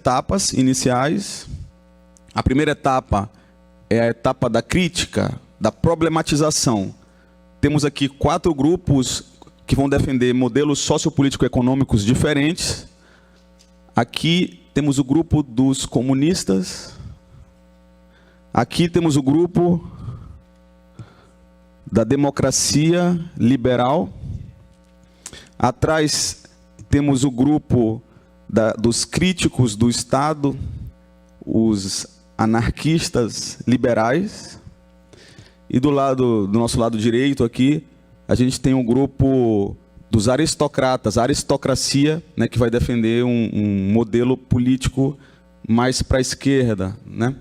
Etapas iniciais. A primeira etapa é a etapa da crítica, da problematização. Temos aqui 4 grupos que vão defender modelos sociopolítico-econômicos diferentes. Aqui temos o grupo dos comunistas. Aqui temos o grupo da democracia liberal. Atrás temos o grupo dos críticos do Estado, os anarquistas liberais. E do nosso lado direito aqui, a gente tem um grupo dos aristocratas, a aristocracia, né, que vai defender um modelo político mais para a esquerda, né?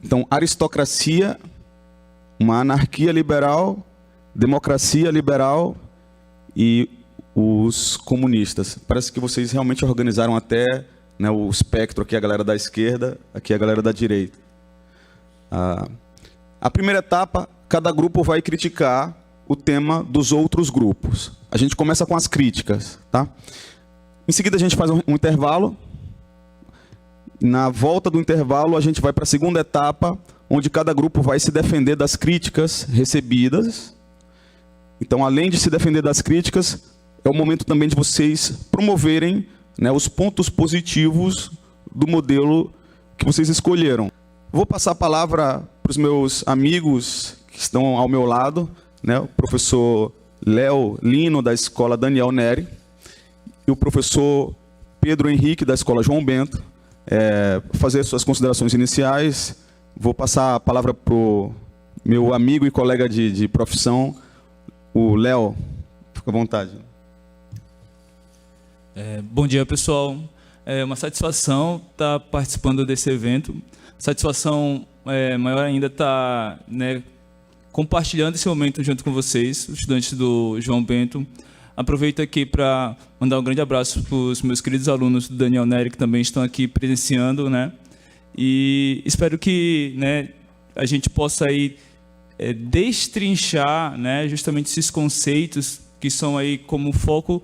Então, aristocracia, uma anarquia liberal, democracia liberal e os comunistas. Parece que vocês realmente organizaram até, né, o espectro, aqui a galera da esquerda, aqui a galera da direita. A primeira etapa, cada grupo vai criticar o tema dos outros grupos. A gente começa com as críticas, tá? Em seguida a gente faz um intervalo. Na volta do intervalo a gente vai para a segunda etapa, onde cada grupo vai se defender das críticas recebidas. Então, além de se defender das críticas, é o momento também de vocês promoverem, né, os pontos positivos do modelo que vocês escolheram. Vou passar a palavra para os meus amigos que estão ao meu lado, né, o professor Léo Lino, da Escola Daniel Neri, e o professor Pedro Henrique, da Escola João Bento, fazer suas considerações iniciais. Vou passar a palavra para o meu amigo e colega de profissão, o Léo. Fica à vontade. Bom dia, pessoal. É uma satisfação estar participando desse evento. Satisfação maior ainda estar, né, compartilhando esse momento junto com vocês, os estudantes do João Bento. Aproveito aqui para mandar um grande abraço para os meus queridos alunos do Daniel Neri, que também estão aqui presenciando, né? E espero que, né, a gente possa aí destrinchar, né, justamente esses conceitos que são aí como foco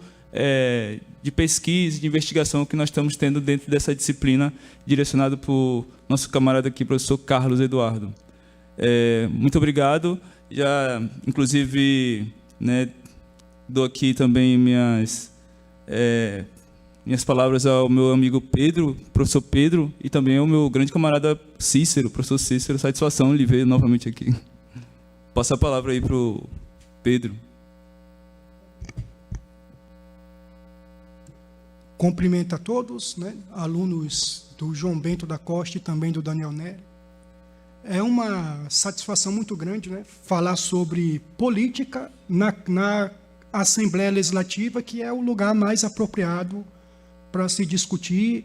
de pesquisa, de investigação que nós estamos tendo dentro dessa disciplina, direcionado por nosso camarada aqui, professor Carlos Eduardo. Muito obrigado. Já, inclusive, né, dou aqui também minhas palavras ao meu amigo Pedro, professor Pedro, e também ao meu grande camarada Cícero, professor Cícero. Satisfação lhe ver novamente aqui. Passo a palavra aí para o Pedro. Cumprimento a todos, né, alunos do João Bento da Costa e também do Daniel Neri. É uma satisfação muito grande, né, falar sobre política na Assembleia Legislativa, que é o lugar mais apropriado para se discutir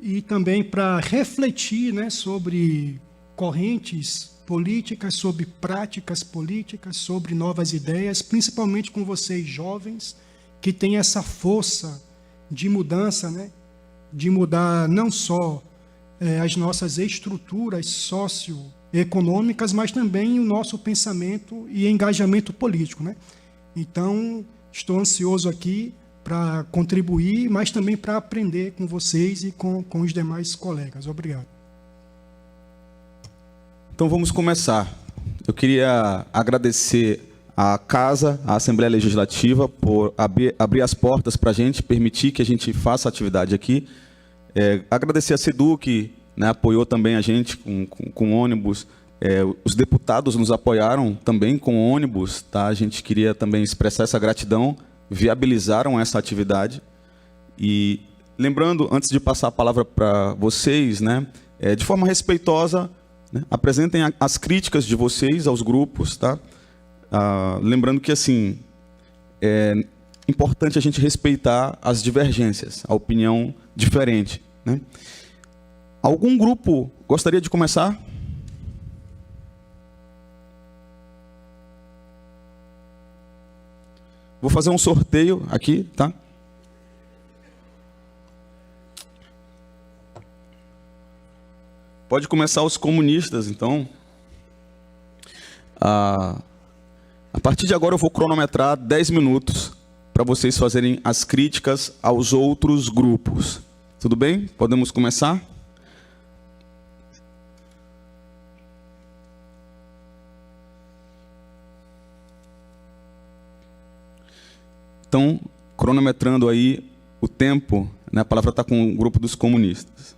e também para refletir, né, sobre correntes políticas, sobre práticas políticas, sobre novas ideias, principalmente com vocês jovens, que têm essa força de mudança, né, de mudar não só as nossas estruturas socioeconômicas, mas também o nosso pensamento e engajamento político, né? Então, estou ansioso aqui para contribuir, mas também para aprender com vocês e com os demais colegas. Obrigado. Então, vamos começar. Eu queria agradecer à Casa, à Assembleia Legislativa, por abrir as portas para a gente, permitir que a gente faça a atividade aqui. Agradecer a SEDU, que, né, apoiou também a gente com ônibus. Os deputados nos apoiaram também com ônibus, tá? A gente queria também expressar essa gratidão, viabilizaram essa atividade. E lembrando, antes de passar a palavra para vocês, né, de forma respeitosa, né, apresentem as críticas de vocês aos grupos, tá? Lembrando que, assim, é importante a gente respeitar as divergências, a opinião diferente, né? Algum grupo gostaria de começar? Vou fazer um sorteio aqui, tá? Pode começar os comunistas, então. A partir de agora eu vou cronometrar 10 minutos para vocês fazerem as críticas aos outros grupos. Tudo bem? Podemos começar? Então, cronometrando aí o tempo, né, a palavra está com o grupo dos comunistas.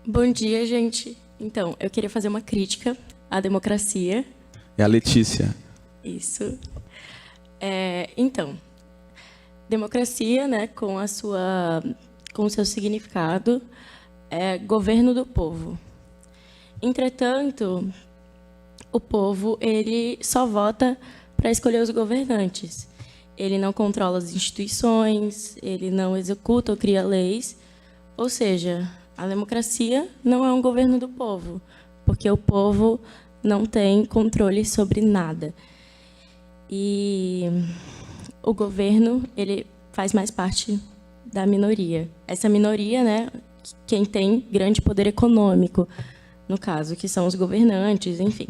Bom dia, gente. Então, eu queria fazer uma crítica à democracia. É a Letícia. Isso. Então, democracia, né, com o seu significado, é governo do povo. Entretanto, o povo ele só vota para escolher os governantes. Ele não controla as instituições, ele não executa ou cria leis. Ou seja, a democracia não é um governo do povo, porque o povo não tem controle sobre nada. E o governo, ele faz mais parte da minoria. Essa minoria, né, quem tem grande poder econômico, no caso, que são os governantes, enfim.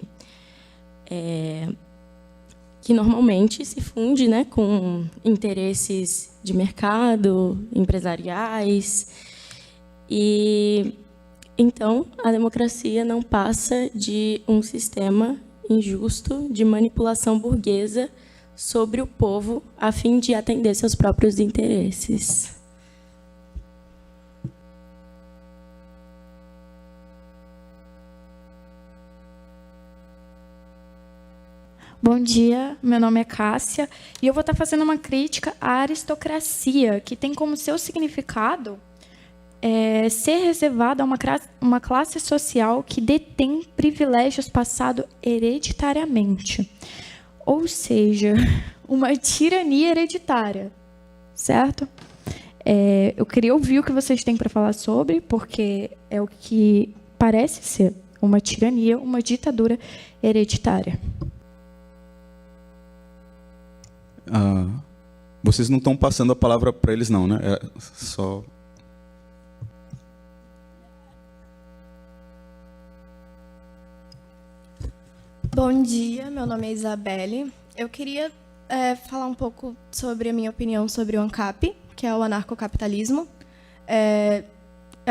Que normalmente se funde, né, com interesses de mercado, empresariais. E então a democracia não passa de um sistema injusto de manipulação burguesa sobre o povo a fim de atender seus próprios interesses. Bom dia, meu nome é Cássia e eu vou estar fazendo uma crítica à aristocracia, que tem como seu significado ser reservada a uma classe social que detém privilégios passados hereditariamente. Ou seja, uma tirania hereditária, certo? Eu queria ouvir o que vocês têm para falar sobre, porque é o que parece ser uma tirania, uma ditadura hereditária. Vocês não estão passando a palavra para eles, não, né? É só... Bom dia, meu nome é Isabelle. Eu queria falar um pouco sobre a minha opinião sobre o ANCAP, que é o anarcocapitalismo. É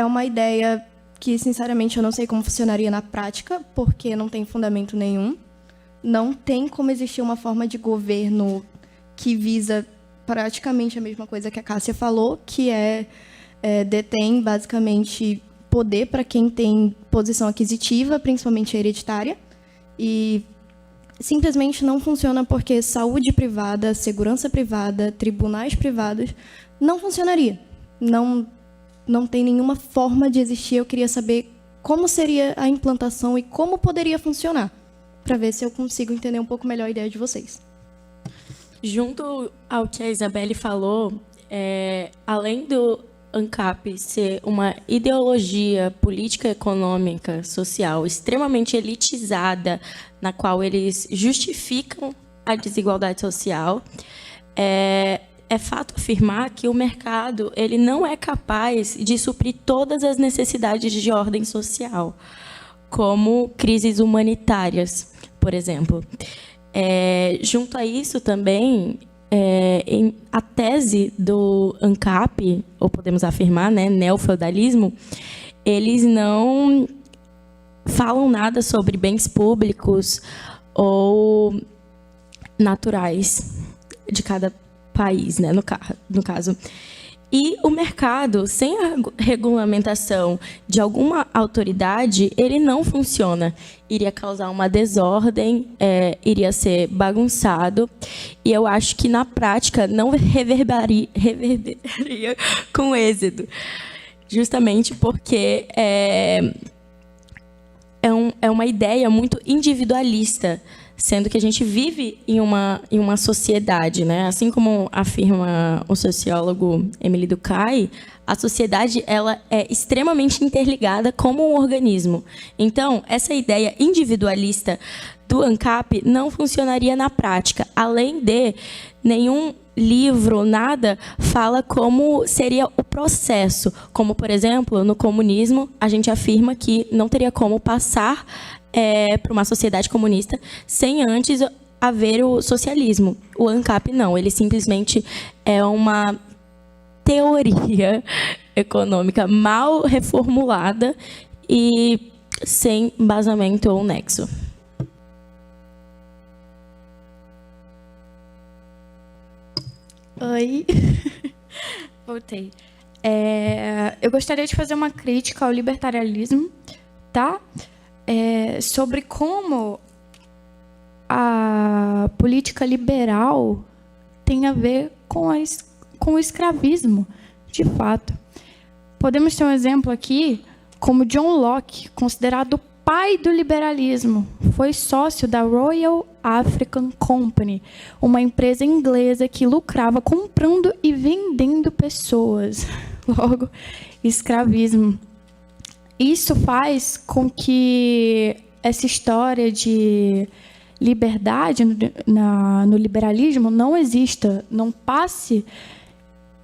uma ideia que, sinceramente, eu não sei como funcionaria na prática, porque não tem fundamento nenhum. Não tem como existir uma forma de governo que visa praticamente a mesma coisa que a Cássia falou, que detém, basicamente, poder para quem tem posição aquisitiva, principalmente hereditária, e simplesmente não funciona porque saúde privada, segurança privada, tribunais privados, não funcionaria. Não tem nenhuma forma de existir. Eu queria saber como seria a implantação e como poderia funcionar, para ver se eu consigo entender um pouco melhor a ideia de vocês. Junto ao que a Isabelle falou, além do ANCAP ser uma ideologia política, econômica, social extremamente elitizada, na qual eles justificam a desigualdade social, é fato afirmar que o mercado ele não é capaz de suprir todas as necessidades de ordem social, como crises humanitárias, por exemplo. Junto a isso também, a tese do ANCAP, ou podemos afirmar, né, neofeudalismo, eles não falam nada sobre bens públicos ou naturais de cada país, né, no caso. E o mercado, sem a regulamentação de alguma autoridade, ele não funciona. Iria causar uma desordem, iria ser bagunçado. E eu acho que, na prática, não reverberaria com êxito. Justamente porque é uma ideia muito individualista, sendo que a gente vive em uma sociedade, né? Assim como afirma o sociólogo Émile Durkheim, a sociedade ela é extremamente interligada como um organismo. Então, essa ideia individualista do ANCAP não funcionaria na prática. Além de nenhum livro, nada, fala como seria o processo. Como, por exemplo, no comunismo, a gente afirma que não teria como passar para uma sociedade comunista sem antes haver o socialismo. O ANCAP não, ele simplesmente é uma teoria econômica mal reformulada e sem embasamento ou nexo. Oi. Voltei. Eu gostaria de fazer uma crítica ao libertarianismo, tá? Sobre como a política liberal tem a ver com o escravismo, de fato. Podemos ter um exemplo aqui, como John Locke, considerado o pai do liberalismo, foi sócio da Royal African Company, uma empresa inglesa que lucrava comprando e vendendo pessoas. Logo, escravismo. Isso faz com que essa história de liberdade no liberalismo não exista, não passe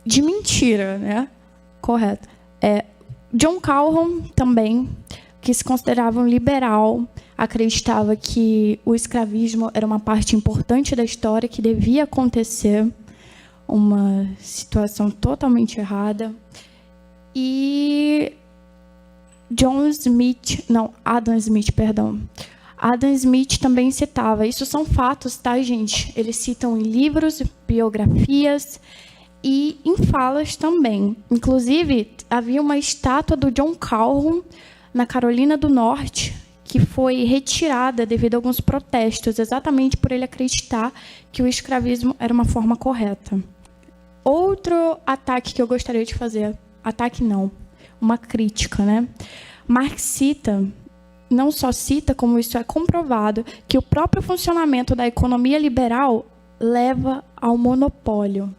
de mentira, né? Correto. John Calhoun também, que se considerava um liberal, acreditava que o escravismo era uma parte importante da história, que devia acontecer, uma situação totalmente errada. E Adam Smith também citava. Isso são fatos, tá, gente? Eles citam em livros, biografias e em falas também. Inclusive, havia uma estátua do John Calhoun na Carolina do Norte, que foi retirada devido a alguns protestos, exatamente por ele acreditar que o escravismo era uma forma correta. Outro ataque que eu gostaria de fazer, uma crítica, né? Marx cita, não só cita, como isso é comprovado, que o próprio funcionamento da economia liberal leva ao monopólio.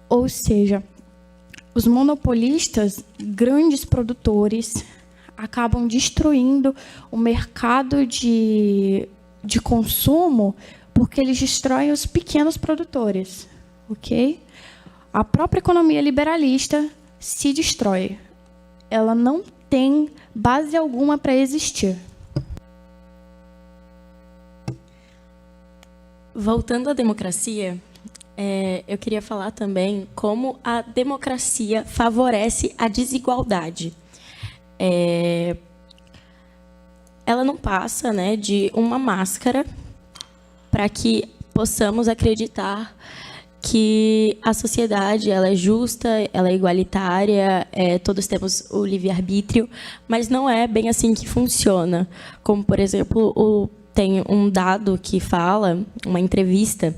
Ou seja, os monopolistas, grandes produtores, acabam destruindo o mercado de consumo porque eles destroem os pequenos produtores, ok? A própria economia liberalista se destrói. Ela não tem base alguma para existir. Voltando à democracia, eu queria falar também como a democracia favorece a desigualdade. Ela não passa, né, de uma máscara para que possamos acreditar que a sociedade ela é justa, ela é igualitária, todos temos o livre-arbítrio, mas não é bem assim que funciona. Como, por exemplo, tem um dado que fala, uma entrevista,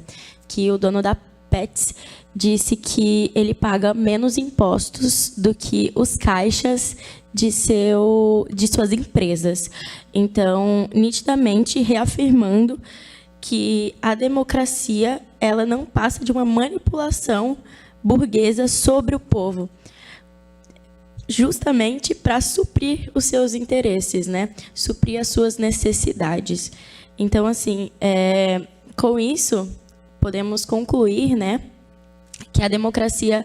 que o dono da Pets disse que ele paga menos impostos do que os caixas de suas empresas. Então, nitidamente reafirmando que a democracia ela não passa de uma manipulação burguesa sobre o povo, justamente para suprir os seus interesses, né? Suprir as suas necessidades. Então, assim, com isso, podemos concluir, né, que a democracia,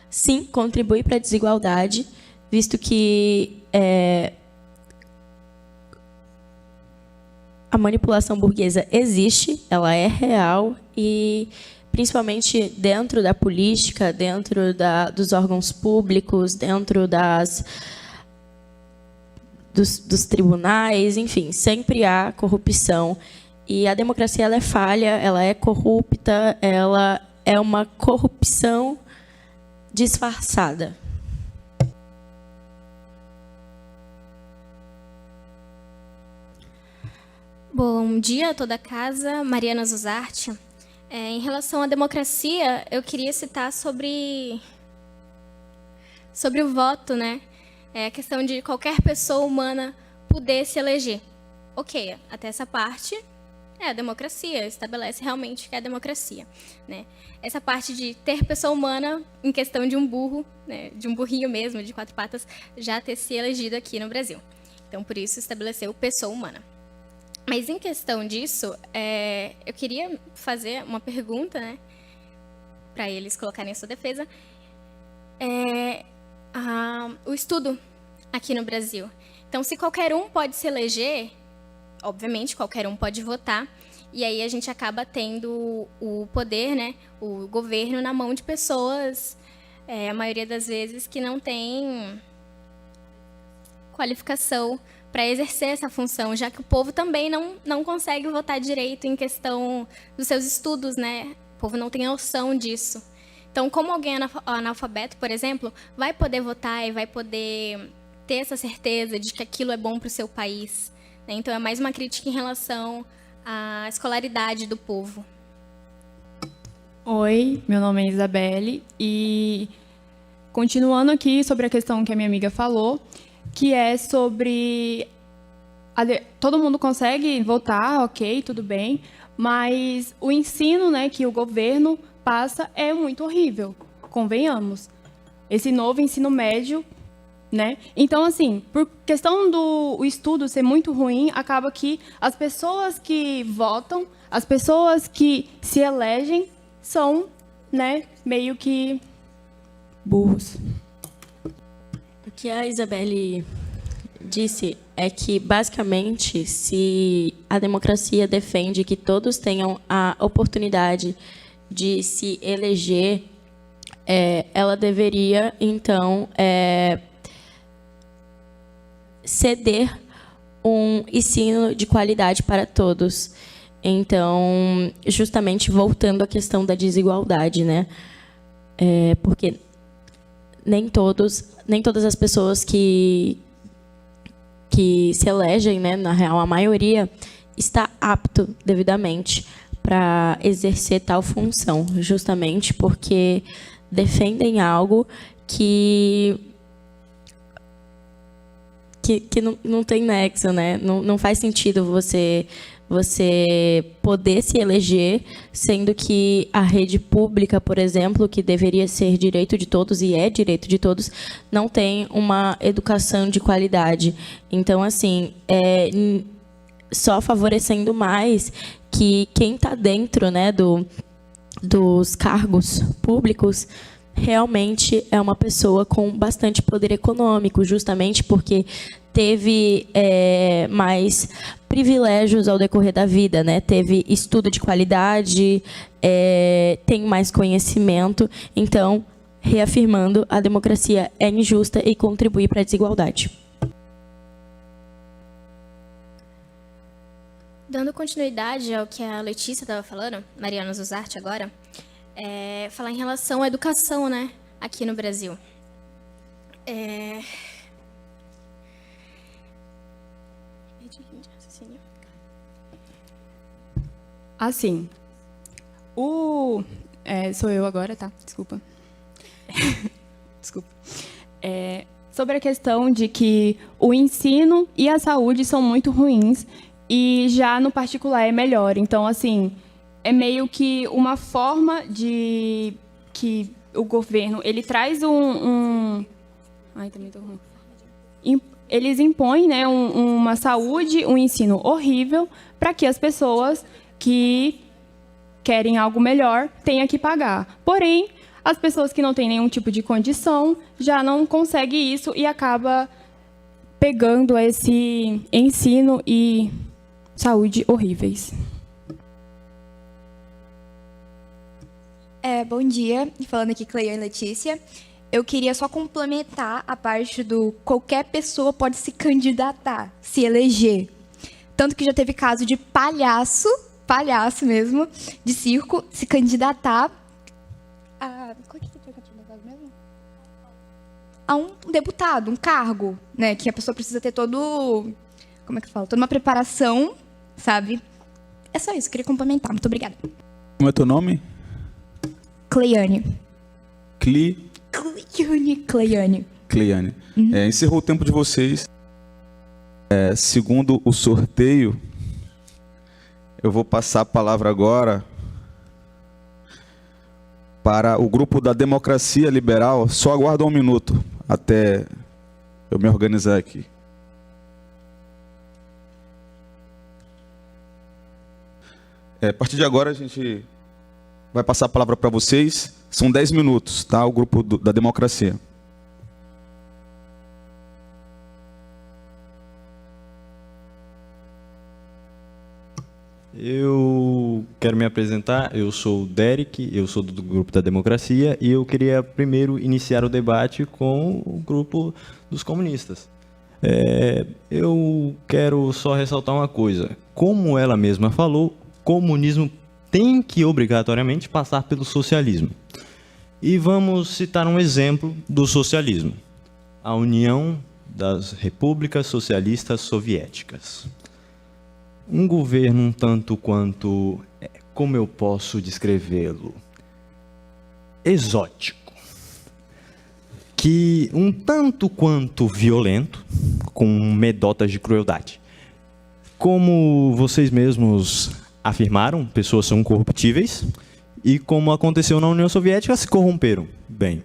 sim, contribui para a desigualdade, visto que a manipulação burguesa existe, ela é real e, principalmente dentro da política, dentro dos órgãos públicos, dentro dos tribunais, enfim, sempre há corrupção. E a democracia ela é falha, ela é corrupta, ela é uma corrupção disfarçada. Bom dia a toda a casa, Mariana Zuzarte. Em relação à democracia, eu queria citar sobre o voto, né? A questão de qualquer pessoa humana poder se eleger. Ok, até essa parte a democracia, estabelece realmente que é a democracia, né? Essa parte de ter pessoa humana em questão de um burro, né, de um burrinho mesmo, de 4 patas, já ter se elegido aqui no Brasil. Então, por isso, estabeleceu pessoa humana. Mas em questão disso, eu queria fazer uma pergunta, né, para eles colocarem a sua defesa. O estudo aqui no Brasil. Então, se qualquer um pode se eleger, obviamente, qualquer um pode votar, e aí a gente acaba tendo o poder, né, o governo na mão de pessoas a maioria das vezes, que não tem qualificação para exercer essa função, já que o povo também não consegue votar direito em questão dos seus estudos, né? O povo não tem noção disso. Então, como alguém analfabeto, por exemplo, vai poder votar e vai poder ter essa certeza de que aquilo é bom para o seu país, né? Então, é mais uma crítica em relação à escolaridade do povo. Oi, meu nome é Isabelle e continuando aqui sobre a questão que a minha amiga falou, que é sobre todo mundo consegue votar, ok, tudo bem, mas o ensino, né, que o governo passa é muito horrível, convenhamos. Esse novo ensino médio, né? Então, assim, por questão do estudo ser muito ruim, acaba que as pessoas que votam, as pessoas que se elegem são, né, meio que burros. O que a Isabelle disse é que, basicamente, se a democracia defende que todos tenham a oportunidade de se eleger, ela deveria, então, ceder um ensino de qualidade para todos. Então, justamente voltando à questão da desigualdade, né? Porque nem todas as pessoas que se elegem, né, na real, a maioria está apto devidamente para exercer tal função, justamente porque defendem algo que não tem nexo, né? Não faz sentido você poder se eleger, sendo que a rede pública, por exemplo, que deveria ser direito de todos e é direito de todos, não tem uma educação de qualidade. Então, assim, só favorecendo mais que quem está dentro, né, dos cargos públicos realmente é uma pessoa com bastante poder econômico, justamente porque teve mais privilégios ao decorrer da vida, né? Teve estudo de qualidade, tem mais conhecimento. Então, reafirmando, a democracia é injusta e contribui para a desigualdade. Dando continuidade ao que a Letícia estava falando, Mariana Zuzarte agora, falar em relação à educação, né, aqui no Brasil. Assim, sou eu agora, tá? Desculpa. Desculpa. Sobre a questão de que o ensino e a saúde são muito ruins e já no particular é melhor. Então, assim, é meio que uma forma de que o governo, ele traz Ai, também tô ruim. Eles impõem, né, uma saúde, um ensino horrível para que as pessoas que querem algo melhor tenham que pagar. Porém, as pessoas que não têm nenhum tipo de condição já não conseguem isso e acaba pegando esse ensino e saúde horríveis. Bom dia, falando aqui Cleiane Letícia. Eu queria só complementar a parte do qualquer pessoa pode se candidatar, se eleger. Tanto que já teve caso de palhaço mesmo, de circo, se candidatar qual que foi candidatado mesmo? A um deputado, um cargo, né? Que a pessoa precisa ter como é que fala? Toda uma preparação, sabe? É só isso, queria complementar. Muito obrigada. Como é teu nome? Cleiane. Cleiane. Encerrou o tempo de vocês. Segundo o sorteio, eu vou passar a palavra agora para o grupo da Democracia Liberal. Só aguarda um minuto até eu me organizar aqui. A partir de agora a gente vai passar a palavra para vocês. São 10 minutos, tá? O grupo da Democracia. Eu quero me apresentar. Eu sou o Derek, eu sou do Grupo da Democracia e eu queria primeiro iniciar o debate com o Grupo dos Comunistas. Eu quero só ressaltar uma coisa. Como ela mesma falou, comunismo tem que obrigatoriamente passar pelo socialismo. E vamos citar um exemplo do socialismo. A União das Repúblicas Socialistas Soviéticas. Um governo um tanto quanto, como eu posso descrevê-lo, exótico, que um tanto quanto violento, com medotas de crueldade. Como vocês mesmos afirmaram, pessoas são corruptíveis, e como aconteceu na União Soviética, se corromperam. Bem,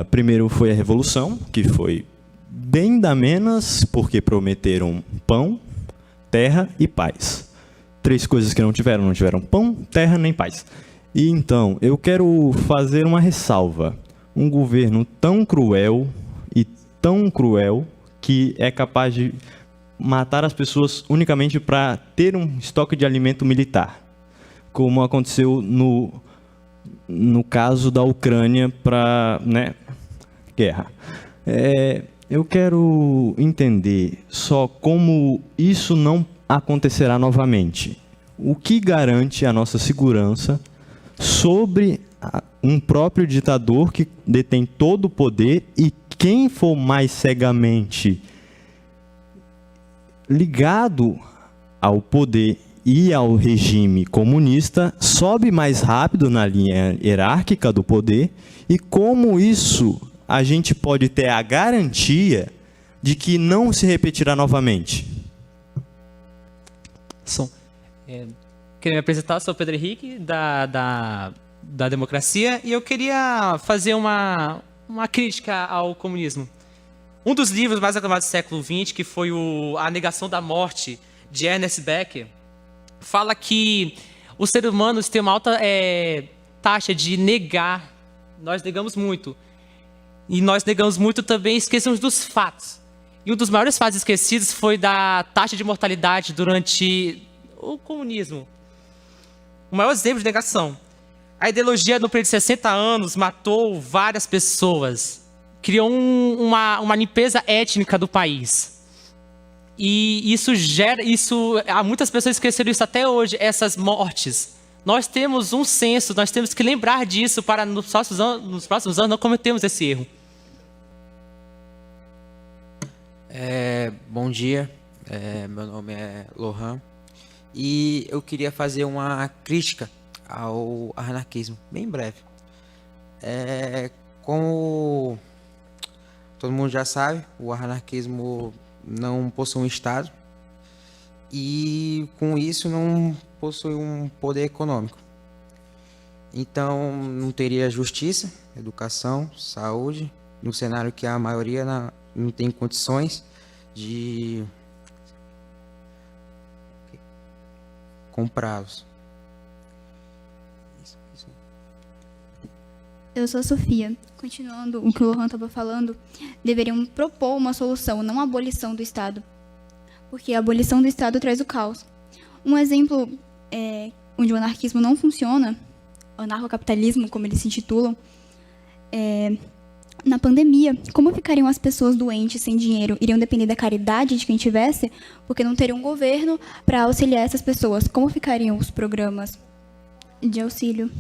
primeiro foi a Revolução, que foi bem da menos, porque prometeram pão, terra e paz. 3 coisas que não tiveram pão, terra nem paz. E então, eu quero fazer uma ressalva. Um governo tão cruel que é capaz de matar as pessoas unicamente para ter um estoque de alimento militar, como aconteceu no caso da Ucrânia para, guerra. Eu quero entender só como isso não acontecerá novamente. O que garante a nossa segurança sobre um próprio ditador que detém todo o poder e quem for mais cegamente ligado ao poder e ao regime comunista sobe mais rápido na linha hierárquica do poder e como isso a gente pode ter a garantia de que não se repetirá novamente? Queria me apresentar, sou o Pedro Henrique, da Democracia, e eu queria fazer uma crítica ao comunismo. Um dos livros mais aclamados do século XX, que foi A Negação da Morte, de Ernest Becker, fala que os seres humanos têm uma alta taxa de negar. Nós negamos muito. E nós negamos muito também, esquecemos dos fatos. E um dos maiores fatos esquecidos foi da taxa de mortalidade durante o comunismo. O maior exemplo de negação. A ideologia, no período de 60 anos, matou várias pessoas. Criou uma limpeza étnica do país. E muitas pessoas esqueceram isso até hoje, essas mortes. Nós temos um senso, nós temos que lembrar disso para nos próximos anos não cometermos esse erro. Bom dia, meu nome é Lohan e eu queria fazer uma crítica ao anarquismo, bem breve. Como todo mundo já sabe, o anarquismo não possui um Estado e com isso não possui um poder econômico. Então não teria justiça, educação, saúde, no cenário que a maioria não tem condições de comprá-los. Eu sou a Sofia. Continuando o que o Lohan estava falando, deveriam propor uma solução, não a abolição do Estado. Porque a abolição do Estado traz o caos. Um exemplo onde o anarquismo não funciona, o anarcocapitalismo, como eles se intitulam, na pandemia, como ficariam as pessoas doentes sem dinheiro? Iriam depender da caridade de quem tivesse? Porque não teria um governo para auxiliar essas pessoas. Como ficariam os programas de auxílio?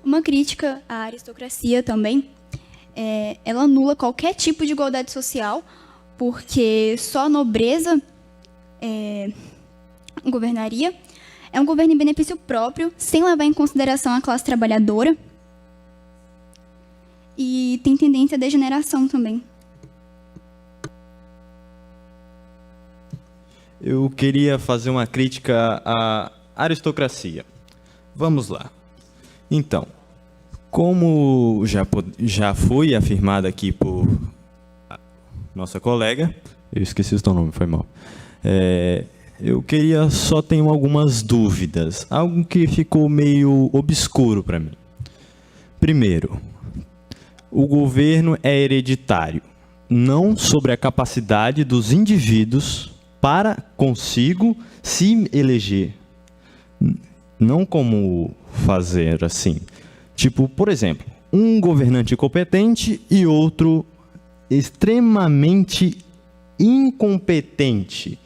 Uma crítica à aristocracia também, ela anula qualquer tipo de igualdade social, porque só a nobreza governaria. É um governo em benefício próprio, sem levar em consideração a classe trabalhadora. E tem tendência à degeneração também. Eu queria fazer uma crítica à aristocracia. Vamos lá. Então, como já foi afirmado aqui por nossa colega, eu esqueci o seu nome, foi mal. Eu só tenho algumas dúvidas, algo que ficou meio obscuro para mim. Primeiro, o governo é hereditário, não sobre a capacidade dos indivíduos para consigo se eleger. Não como fazer assim. Tipo, por exemplo, um governante competente e outro extremamente incompetente.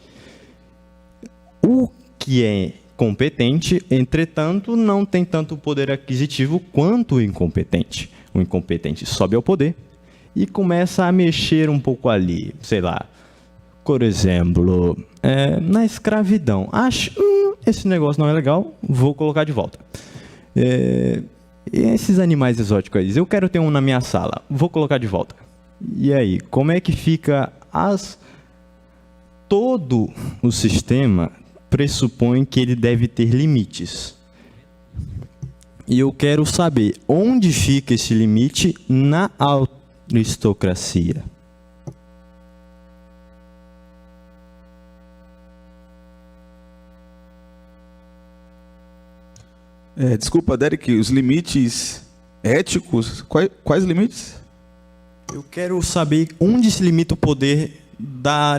O que é competente, entretanto, não tem tanto poder aquisitivo quanto o incompetente. O incompetente sobe ao poder e começa a mexer um pouco ali, sei lá, por exemplo, na escravidão. Acho, esse negócio não é legal, vou colocar de volta. E esses animais exóticos aí, eu quero ter um na minha sala, vou colocar de volta. E aí, como é que fica todo o sistema pressupõe que ele deve ter limites. E eu quero saber onde fica esse limite na aristocracia. Desculpa, Derek, os limites éticos, quais limites? Eu quero saber onde se limita o poder da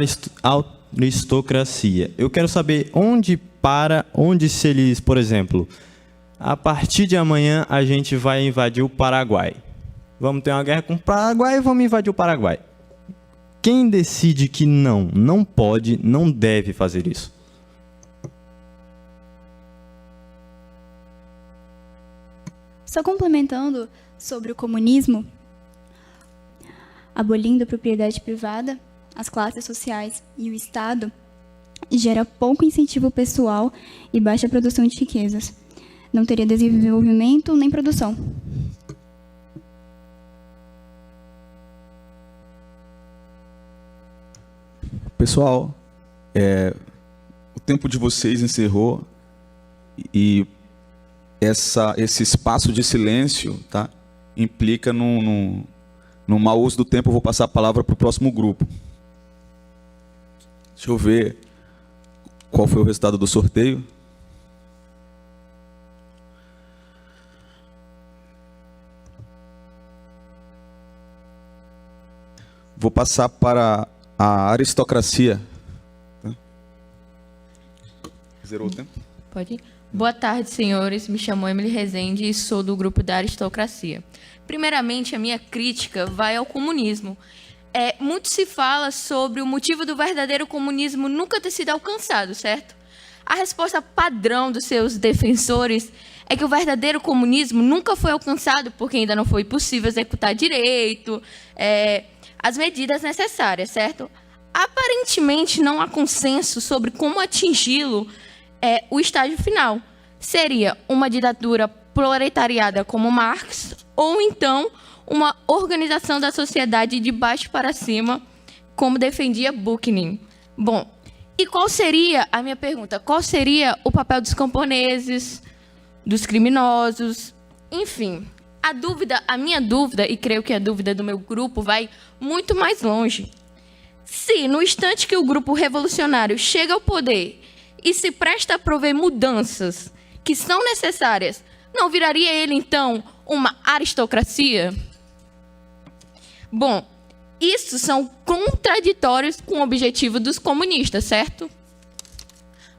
aristocracia. Eu quero saber onde se eles, por exemplo, a partir de amanhã a gente vai invadir o Paraguai. Vamos ter uma guerra com o Paraguai e vamos invadir o Paraguai. Quem decide que não pode, não deve fazer isso? Só complementando sobre o comunismo, abolindo a propriedade privada, as classes sociais e o Estado, gera pouco incentivo pessoal e baixa produção de riquezas. Não teria desenvolvimento nem produção. Pessoal, o tempo de vocês encerrou e esse espaço de silêncio, tá, implica no mau uso do tempo. Eu vou passar a palavra para o próximo grupo. Deixa eu ver qual foi o resultado do sorteio. Vou passar para a aristocracia. Zerou o tempo? Pode ir. Boa tarde, senhores. Me chamo Emily Rezende e sou do grupo da aristocracia. Primeiramente, a minha crítica vai ao comunismo. Muito se fala sobre o motivo do verdadeiro comunismo nunca ter sido alcançado, certo? A resposta padrão dos seus defensores é que o verdadeiro comunismo nunca foi alcançado porque ainda não foi possível executar direito as medidas necessárias, certo? Aparentemente, não há consenso sobre como atingi-lo. O estágio final seria uma ditadura proletariada como Marx, ou então uma organização da sociedade de baixo para cima, como defendia Bakunin. Bom, e qual seria, a minha pergunta, qual seria o papel dos camponeses, dos criminosos, enfim. A minha dúvida, e creio que a dúvida do meu grupo vai muito mais longe. Se, no instante que o grupo revolucionário chega ao poder e se presta a prover mudanças que são necessárias, não viraria ele, então, uma aristocracia? Bom, isso são contraditórios com o objetivo dos comunistas, certo?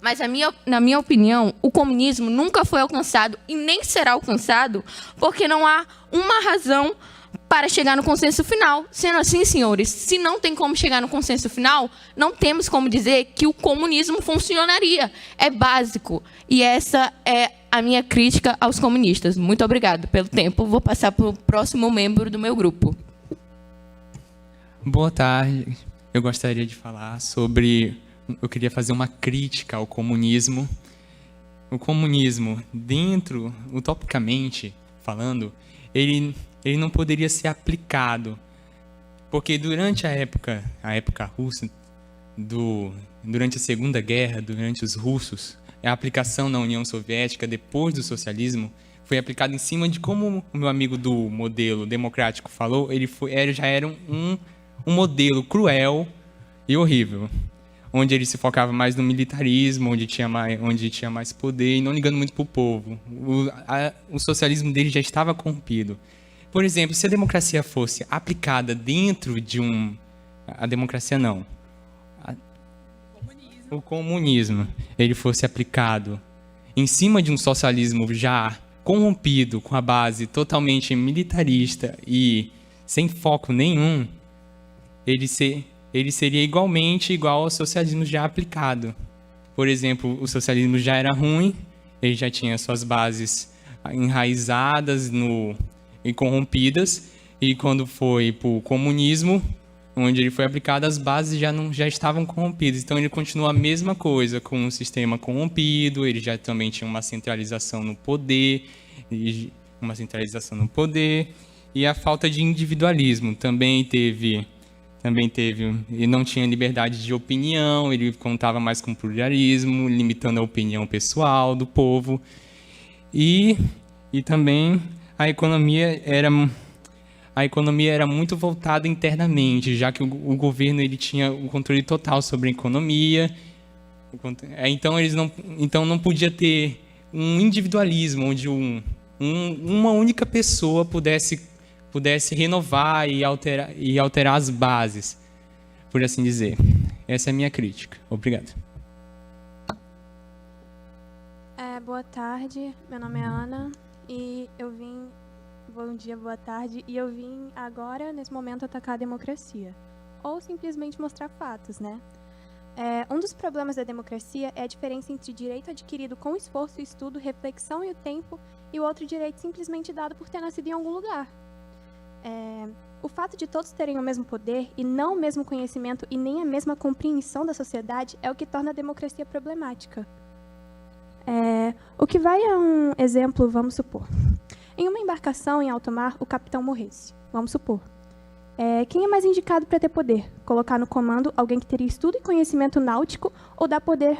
Mas, na minha opinião, o comunismo nunca foi alcançado e nem será alcançado porque não há uma razão para chegar no consenso final. Sendo assim, senhores, se não tem como chegar no consenso final, não temos como dizer que o comunismo funcionaria. É básico. E essa é a minha crítica aos comunistas. Muito obrigado pelo tempo. Vou passar para o próximo membro do meu grupo. Boa tarde. Eu gostaria de falar sobre... Eu queria fazer uma crítica ao comunismo. O comunismo, utopicamente falando, ele não poderia ser aplicado, porque durante a época russa, durante a Segunda Guerra, durante os russos, a aplicação na União Soviética, depois do socialismo, foi aplicada em cima de, como o meu amigo do modelo democrático falou, já era um modelo cruel e horrível, onde ele se focava mais no militarismo, onde tinha mais poder e não ligando muito para o povo. O socialismo dele já estava corrompido. Por exemplo, se a democracia fosse aplicada dentro de um... A democracia não. O comunismo, ele fosse aplicado em cima de um socialismo já corrompido, com a base totalmente militarista e sem foco nenhum, ele seria igualmente igual ao socialismo já aplicado. Por exemplo, o socialismo já era ruim, ele já tinha suas bases enraizadas e corrompidas, e quando foi para o comunismo, onde ele foi aplicado, as bases já estavam corrompidas. Então ele continua a mesma coisa, com um sistema corrompido, ele já também tinha uma centralização no poder, e a falta de individualismo também teve, ele não tinha liberdade de opinião, ele contava mais com pluralismo, limitando a opinião pessoal do povo, e também a economia era muito voltada internamente, já que o governo ele tinha o controle total sobre a economia. Então não podia ter um individualismo onde uma única pessoa pudesse renovar e alterar as bases, por assim dizer. Essa é a minha crítica. Obrigado. Boa tarde, meu nome é Ana e eu vim... Bom dia, boa tarde. E eu vim agora, nesse momento, atacar a democracia. Ou simplesmente mostrar fatos, né? Um dos problemas da democracia é a diferença entre direito adquirido com esforço, estudo, reflexão e o tempo, e o outro direito simplesmente dado por ter nascido em algum lugar. O fato de todos terem o mesmo poder e não o mesmo conhecimento e nem a mesma compreensão da sociedade é o que torna a democracia problemática. O que vai a um exemplo, vamos supor. Em uma embarcação em alto mar, o capitão morresse. Vamos supor. Quem é mais indicado para ter poder? Colocar no comando alguém que teria estudo e conhecimento náutico ou dar poder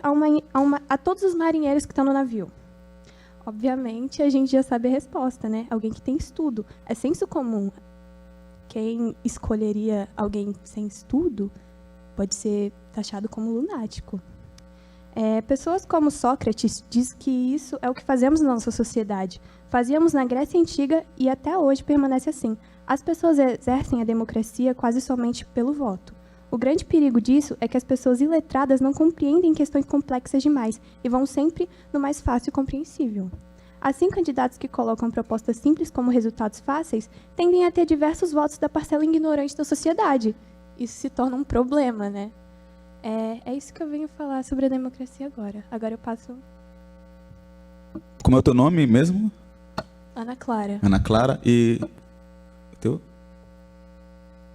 a todos os marinheiros que estão no navio? Obviamente, a gente já sabe a resposta, né? Alguém que tem estudo. É senso comum. Quem escolheria alguém sem estudo pode ser taxado como lunático. Pessoas como Sócrates diz que isso é o que fazemos na nossa sociedade. Fazíamos na Grécia Antiga e até hoje permanece assim. As pessoas exercem a democracia quase somente pelo voto. O grande perigo disso é que as pessoas iletradas não compreendem questões complexas demais e vão sempre no mais fácil e compreensível. Assim, candidatos que colocam propostas simples como resultados fáceis tendem a ter diversos votos da parcela ignorante da sociedade. Isso se torna um problema, né? É isso que eu venho falar sobre a democracia agora. Agora eu passo... Como é o teu nome mesmo? Ana Clara. Ana Clara e... O teu?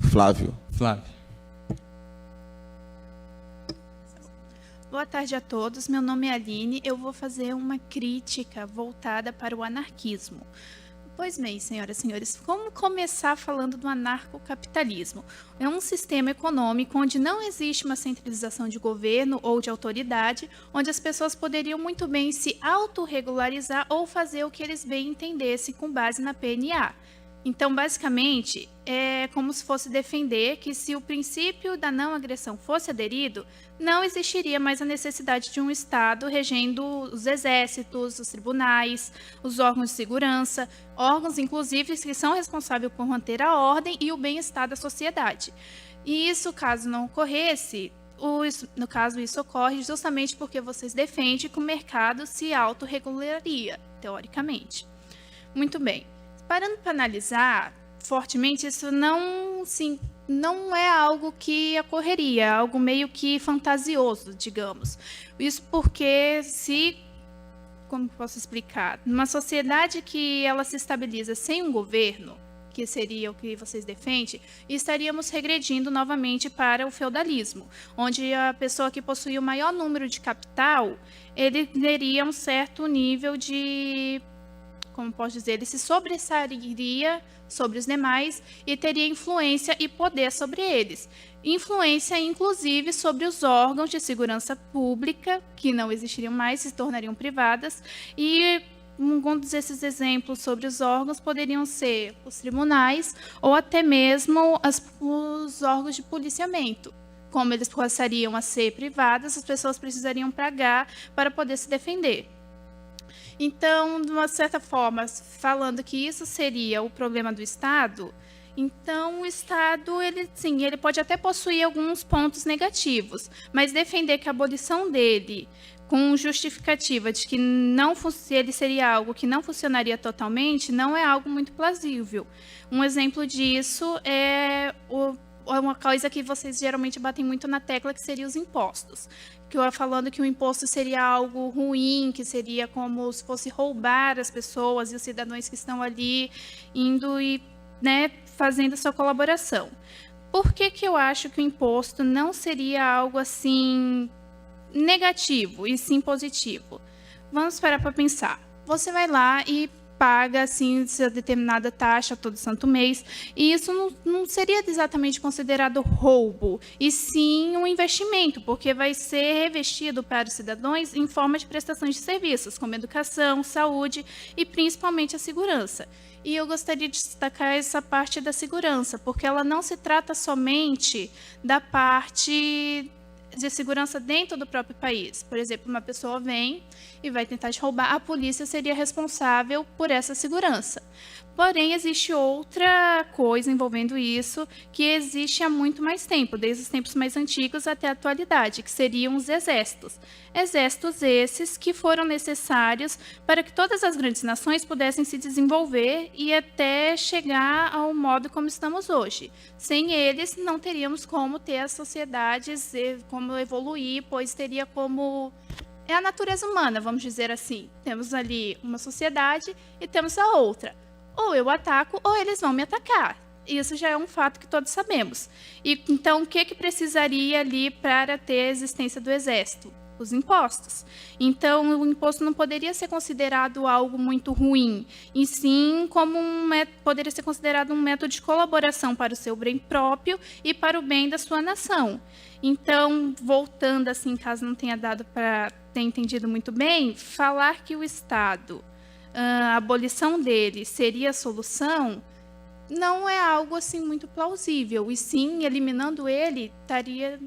Flávio. Boa tarde a todos. Meu nome é Aline. Eu vou fazer uma crítica voltada para o anarquismo. Pois bem, senhoras e senhores, vamos começar falando do anarcocapitalismo. É um sistema econômico onde não existe uma centralização de governo ou de autoridade, onde as pessoas poderiam muito bem se autorregularizar ou fazer o que eles bem entendessem com base na PNA. Então, basicamente, é como se fosse defender que se o princípio da não agressão fosse aderido, não existiria mais a necessidade de um Estado regendo os exércitos, os tribunais, os órgãos de segurança, órgãos, inclusive, que são responsáveis por manter a ordem e o bem-estar da sociedade. E isso, caso não ocorresse, no caso isso ocorre justamente porque vocês defendem que o mercado se autorregularia, teoricamente. Muito bem. Parando para analisar fortemente, isso não é algo que ocorreria, é algo meio que fantasioso, digamos. Isso porque como posso explicar? Numa sociedade que ela se estabiliza sem um governo, que seria o que vocês defendem, estaríamos regredindo novamente para o feudalismo, onde a pessoa que possuía o maior número de capital, ele teria um certo nível de... como posso dizer, ele se sobressairia sobre os demais e teria influência e poder sobre eles. Influência, inclusive, sobre os órgãos de segurança pública, que não existiriam mais, se tornariam privadas, e alguns desses exemplos sobre os órgãos poderiam ser os tribunais ou até mesmo os órgãos de policiamento. Como eles passariam a ser privadas, as pessoas precisariam pagar para poder se defender. Então, de uma certa forma, falando que isso seria o problema do Estado, então o Estado, ele pode até possuir alguns pontos negativos, mas defender que a abolição dele, com justificativa de que ele seria algo que não funcionaria totalmente, não é algo muito plausível. Um exemplo disso é uma coisa que vocês geralmente batem muito na tecla, que seria os impostos. Falando que o imposto seria algo ruim, que seria como se fosse roubar as pessoas e os cidadãos que estão ali indo e, né, fazendo sua colaboração. Por que eu acho que o imposto não seria algo assim negativo e sim positivo? Vamos parar para pensar. Você vai lá e paga assim determinada taxa todo santo mês, e isso não seria exatamente considerado roubo, e sim um investimento, porque vai ser revestido para os cidadãos em forma de prestações de serviços, como educação, saúde e principalmente a segurança. E eu gostaria de destacar essa parte da segurança, porque ela não se trata somente da parte de segurança dentro do próprio país. Por exemplo, uma pessoa vem e vai tentar te roubar, a polícia seria responsável por essa segurança. Porém, existe outra coisa envolvendo isso, que existe há muito mais tempo, desde os tempos mais antigos até a atualidade, que seriam os exércitos. Exércitos esses que foram necessários para que todas as grandes nações pudessem se desenvolver e até chegar ao modo como estamos hoje. Sem eles, não teríamos como ter as sociedades, como evoluir, pois teria como... É a natureza humana, vamos dizer assim. Temos ali uma sociedade e temos a outra. Ou eu ataco, ou eles vão me atacar. Isso já é um fato que todos sabemos. E então, o que precisaria ali para ter a existência do exército? Os impostos. Então, o imposto não poderia ser considerado algo muito ruim, e sim como poderia ser considerado um método de colaboração para o seu bem próprio e para o bem da sua nação. Então, voltando assim, caso não tenha dado para ter entendido muito bem, falar que o Estado, a abolição dele seria a solução, não é algo assim muito plausível, e sim, eliminando ele, estaria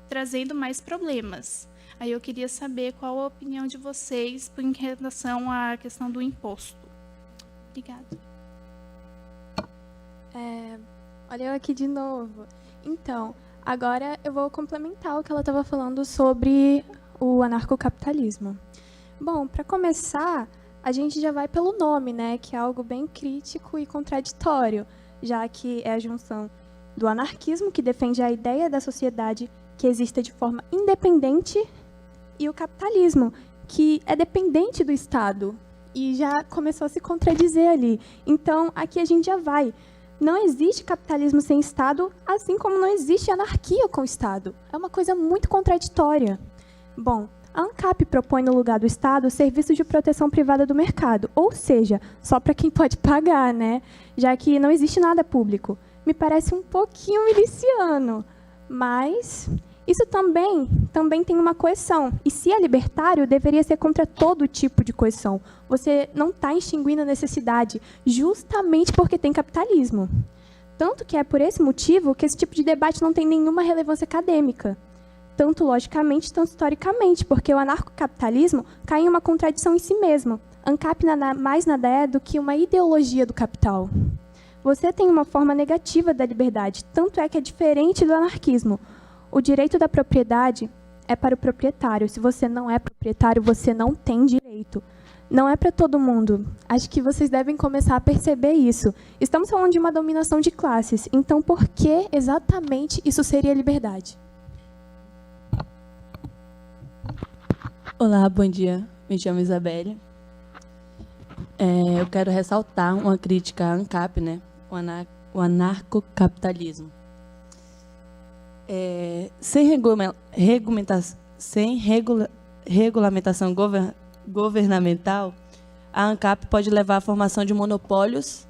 trazendo mais problemas. Aí eu queria saber qual a opinião de vocês em relação à questão do imposto. Obrigada. Olha eu aqui de novo. Então, agora eu vou complementar o que ela estava falando sobre o anarcocapitalismo. Bom, para começar, a gente já vai pelo nome, né, que é algo bem crítico e contraditório, já que é a junção do anarquismo, que defende a ideia da sociedade que exista de forma independente, e o capitalismo, que é dependente do Estado, e já começou a se contradizer ali. Então, aqui a gente já vai. Não existe capitalismo sem Estado, assim como não existe anarquia com o Estado. É uma coisa muito contraditória. Bom, a ANCAP propõe no lugar do Estado serviços de proteção privada do mercado, ou seja, só para quem pode pagar, né? Já que não existe nada público. Me parece um pouquinho miliciano, mas isso também tem uma coerção. E se é libertário, deveria ser contra todo tipo de coerção. Você não está extinguindo a necessidade, justamente porque tem capitalismo. Tanto que é por esse motivo que esse tipo de debate não tem nenhuma relevância acadêmica. Tanto logicamente, tanto historicamente, porque o anarcocapitalismo cai em uma contradição em si mesmo. ANCAP mais nada é do que uma ideologia do capital. Você tem uma forma negativa da liberdade, tanto é que é diferente do anarquismo. O direito da propriedade é para o proprietário. Se você não é proprietário, você não tem direito. Não é para todo mundo. Acho que vocês devem começar a perceber isso. Estamos falando de uma dominação de classes. Então, por que exatamente isso seria liberdade? Olá, bom dia. Me chamo Isabelle. Eu quero ressaltar uma crítica à ANCAP, né? O anarcocapitalismo. Sem regulamentação governamental, a ANCAP pode levar à formação de monopólios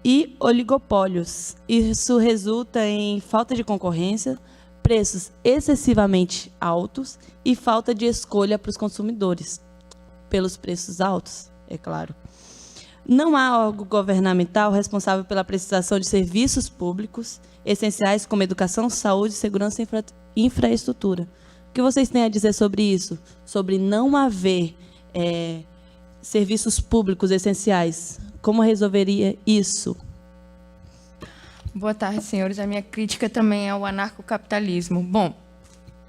e oligopólios. Isso resulta em falta de concorrência, preços excessivamente altos e falta de escolha para os consumidores, pelos preços altos, é claro. Não há órgão governamental responsável pela prestação de serviços públicos essenciais como educação, saúde, segurança e infraestrutura. O que vocês têm a dizer sobre isso? Sobre não haver serviços públicos essenciais. Como resolveria isso? Boa tarde, senhores. A minha crítica também é ao anarcocapitalismo. Bom,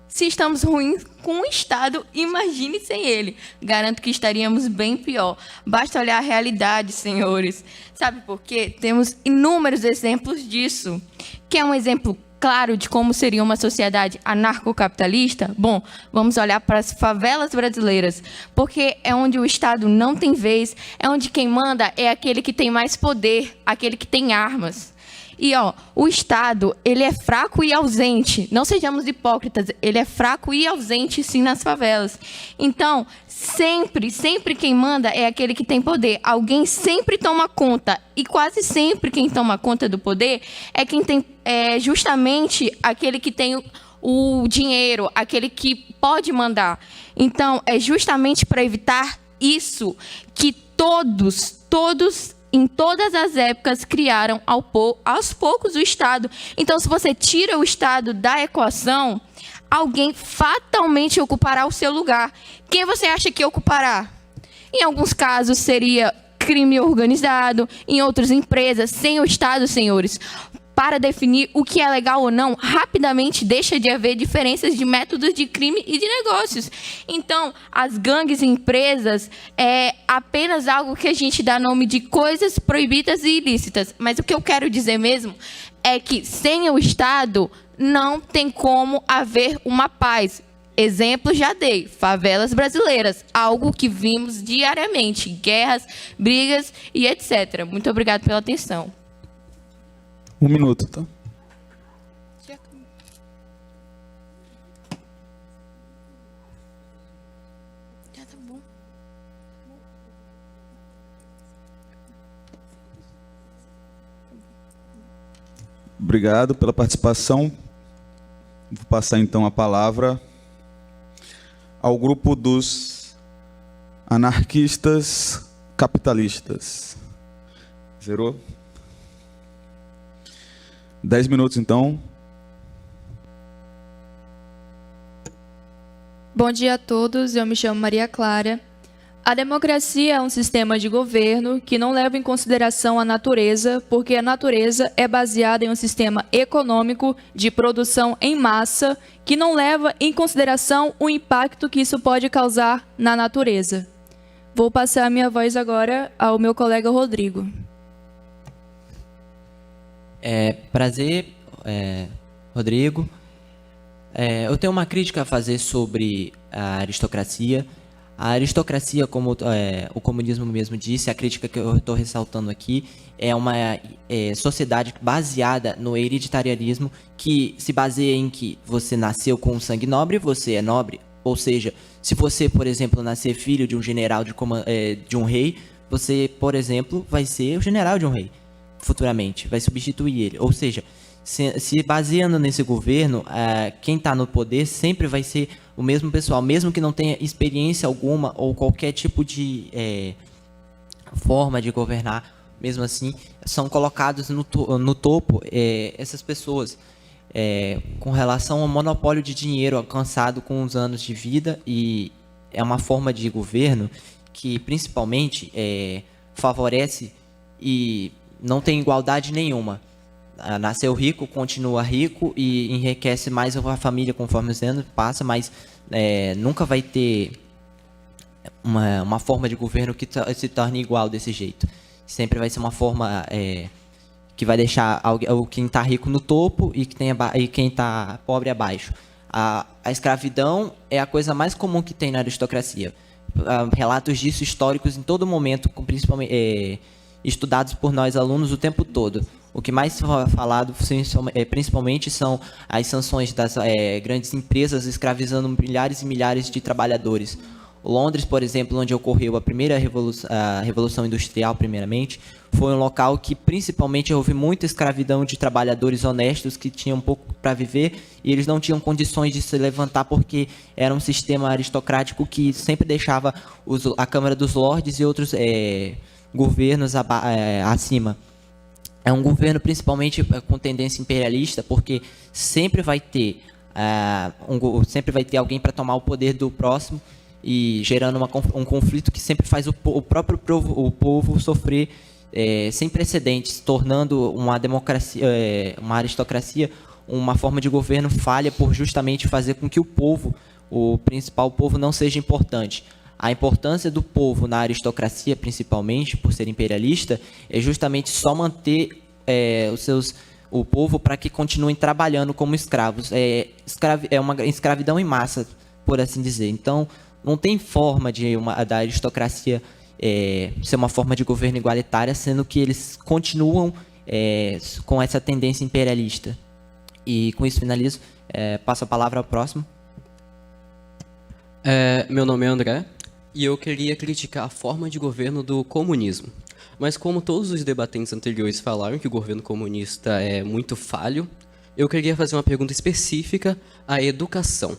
se estamos ruins com o Estado, imagine sem ele. Garanto que estaríamos bem pior. Basta olhar a realidade, senhores. Sabe por quê? Temos inúmeros exemplos disso. Quer um exemplo claro de como seria uma sociedade anarcocapitalista? Bom, vamos olhar para as favelas brasileiras, porque é onde o Estado não tem vez, é onde quem manda é aquele que tem mais poder, aquele que tem armas. E, o Estado, ele é fraco e ausente. Não sejamos hipócritas, ele é fraco e ausente, sim, nas favelas. Então, sempre quem manda é aquele que tem poder. Alguém sempre toma conta. E quase sempre quem toma conta do poder é quem tem justamente aquele que tem o dinheiro, aquele que pode mandar. Então, é justamente para evitar isso que todos em todas as épocas, criaram aos poucos o Estado. Então, se você tira o Estado da equação, alguém fatalmente ocupará o seu lugar. Quem você acha que ocupará? Em alguns casos, seria crime organizado, em outras empresas, sem o Estado, senhores. Para definir o que é legal ou não, rapidamente deixa de haver diferenças de métodos de crime e de negócios. Então, as gangues e empresas é apenas algo que a gente dá nome de coisas proibidas e ilícitas. Mas o que eu quero dizer mesmo é que, sem o Estado, não tem como haver uma paz. Exemplo já dei, favelas brasileiras, algo que vimos diariamente, guerras, brigas e etc. Muito obrigado pela atenção. 1 minuto, tá? Obrigado pela participação. Vou passar então a palavra ao grupo dos anarquistas capitalistas. Zerou? 10 minutos, então. Bom dia a todos, eu me chamo Maria Clara. A democracia é um sistema de governo que não leva em consideração a natureza, porque a natureza é baseada em um sistema econômico de produção em massa que não leva em consideração o impacto que isso pode causar na natureza. Vou passar a minha voz agora ao meu colega Rodrigo. Prazer, Rodrigo. Eu tenho uma crítica a fazer sobre a aristocracia. A aristocracia, como o comunismo mesmo disse, a crítica que eu estou ressaltando aqui, é uma sociedade baseada no hereditarianismo, que se baseia em que você nasceu com sangue nobre, você é nobre. Ou seja, se você, por exemplo, nascer filho de um general de um rei, você, por exemplo, vai ser o general de um rei. Futuramente, vai substituir ele. Ou seja, se baseando nesse governo, quem está no poder sempre vai ser o mesmo pessoal, mesmo que não tenha experiência alguma ou qualquer tipo de forma de governar, mesmo assim, são colocados no topo essas pessoas com relação ao monopólio de dinheiro alcançado com os anos de vida, e é uma forma de governo que principalmente favorece e não tem igualdade nenhuma. Nasceu rico, continua rico e enriquece mais a família conforme os anos passam, mas nunca vai ter uma forma de governo que se torne igual desse jeito. Sempre vai ser uma forma que vai deixar quem está rico no topo e quem está pobre abaixo. A escravidão é a coisa mais comum que tem na aristocracia. Relatos disso históricos em todo momento, principalmente estudados por nós alunos o tempo todo. O que mais falado principalmente são as sanções das grandes empresas escravizando milhares e milhares de trabalhadores. Londres, por exemplo, onde ocorreu a primeira revolução industrial, primeiramente, foi um local que principalmente houve muita escravidão de trabalhadores honestos que tinham pouco para viver e eles não tinham condições de se levantar porque era um sistema aristocrático que sempre deixava a Câmara dos Lordes e outros governos acima. É um governo principalmente com tendência imperialista, porque sempre vai ter alguém para tomar o poder do próximo e gerando um conflito que sempre faz o próprio povo sofrer sem precedentes, tornando uma democracia, uma aristocracia, uma forma de governo falha por justamente fazer com que o povo, o principal povo, não seja importante. A importância do povo na aristocracia, principalmente por ser imperialista, é justamente só manter o povo para que continuem trabalhando como escravos. É uma escravidão em massa, por assim dizer. Então, não tem forma da aristocracia ser uma forma de governo igualitária, sendo que eles continuam com essa tendência imperialista. E com isso finalizo. Passo a palavra ao próximo. Meu nome é André e eu queria criticar a forma de governo do comunismo. Mas como todos os debatentes anteriores falaram que o governo comunista é muito falho, eu queria fazer uma pergunta específica à educação.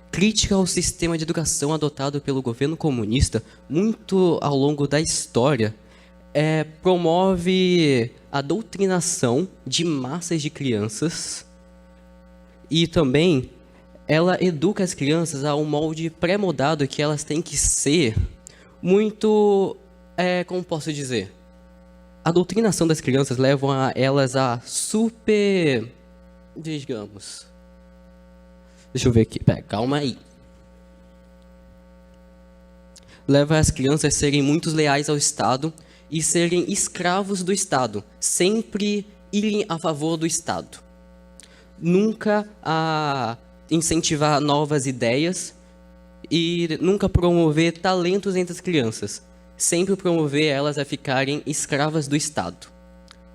Crítica ao sistema de educação adotado pelo governo comunista, muito ao longo da história, promove a doutrinação de massas de crianças e também ela educa as crianças a um molde pré-moldado que elas têm que ser muito, como posso dizer? A doutrinação das crianças leva elas a digamos... Deixa eu ver aqui, calma aí. Leva as crianças a serem muito leais ao Estado e serem escravos do Estado, sempre irem a favor do Estado. Nunca a incentivar novas ideias e nunca promover talentos entre as crianças. Sempre promover elas a ficarem escravas do Estado.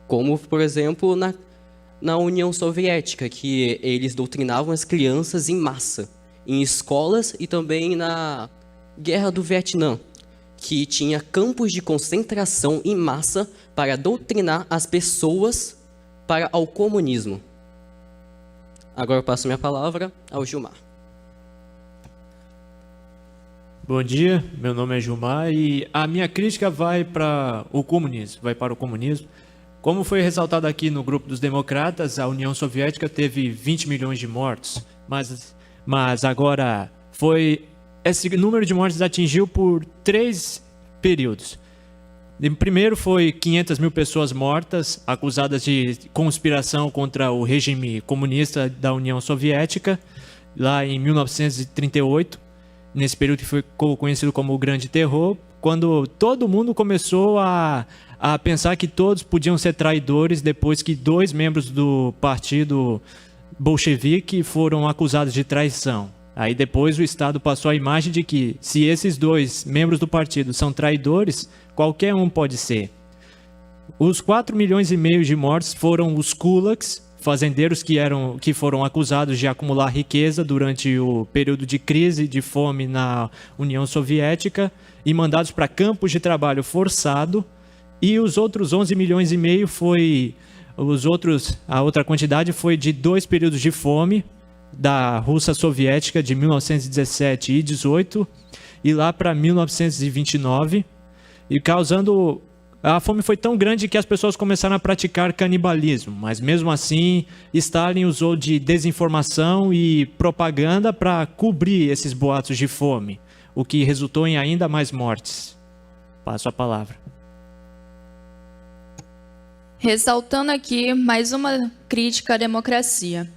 Como, por exemplo, na União Soviética, que eles doutrinavam as crianças em massa, em escolas e também na Guerra do Vietnã, que tinha campos de concentração em massa para doutrinar as pessoas ao comunismo. Agora eu passo minha palavra ao Gilmar. Bom dia, meu nome é Gilmar e a minha crítica vai para o comunismo. Como foi ressaltado aqui no grupo dos democratas, a União Soviética teve 20 milhões de mortos, mas agora esse número de mortes atingiu por 3 períodos. Primeiro foi 500 mil pessoas mortas, acusadas de conspiração contra o regime comunista da União Soviética, lá em 1938, nesse período que ficou conhecido como o Grande Terror, quando todo mundo começou a pensar que todos podiam ser traidores depois que 2 membros do partido bolchevique foram acusados de traição. Aí depois o Estado passou a imagem de que se esses 2 membros do partido são traidores, qualquer um pode ser. Os 4,5 milhões de mortos foram os kulaks, fazendeiros que foram acusados de acumular riqueza durante o período de crise de fome na União Soviética e mandados para campos de trabalho forçado. E os outros 11,5 milhões a outra quantidade foi de 2 períodos de fome da Rússia Soviética de 1917 e 18 e lá para 1929, e causando... A fome foi tão grande que as pessoas começaram a praticar canibalismo, mas mesmo assim Stalin usou de desinformação e propaganda para cobrir esses boatos de fome, o que resultou em ainda mais mortes. Passo a palavra. Ressaltando aqui mais uma crítica à democracia.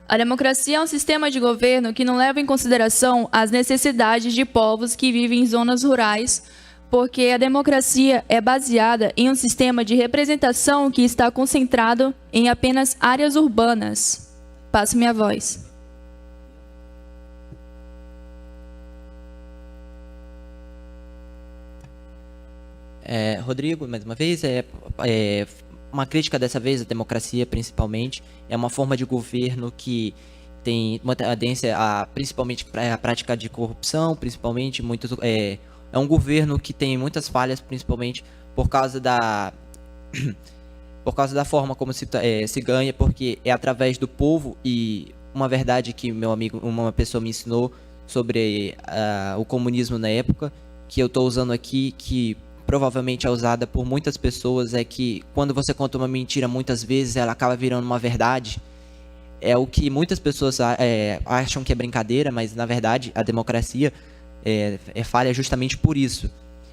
A democracia é um sistema de governo que não leva em consideração as necessidades de povos que vivem em zonas rurais, porque a democracia é baseada em um sistema de representação que está concentrado em apenas áreas urbanas. Passo minha voz. Rodrigo, mais uma vez, uma crítica dessa vez à democracia, principalmente, é uma forma de governo que tem uma tendência principalmente a prática de corrupção, principalmente é um governo que tem muitas falhas, principalmente por causa da forma como se ganha, porque é através do povo. E uma verdade que uma pessoa me ensinou sobre o comunismo na época, que eu estou usando aqui, que provavelmente é usada por muitas pessoas, é que quando você conta uma mentira muitas vezes, ela acaba virando uma verdade. É o que muitas pessoas acham que é brincadeira, mas na verdade a democracia é falha justamente por isso.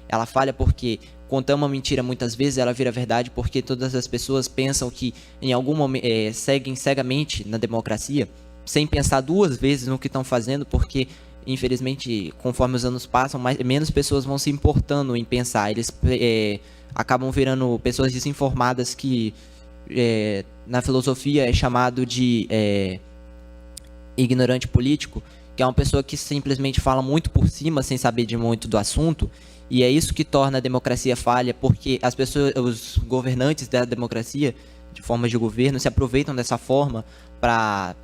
Ela falha porque contar uma mentira muitas vezes ela vira verdade, porque todas as pessoas pensam que em algum momento seguem cegamente na democracia, sem pensar duas vezes no que estão fazendo, porque infelizmente conforme os anos passam, menos pessoas vão se importando em pensar. Eles acabam virando pessoas desinformadas que na filosofia é chamado de ignorante político, que é uma pessoa que simplesmente fala muito por cima, sem saber de muito do assunto, e é isso que torna a democracia falha, porque as pessoas, os governantes da democracia, de forma de governo, se aproveitam dessa forma para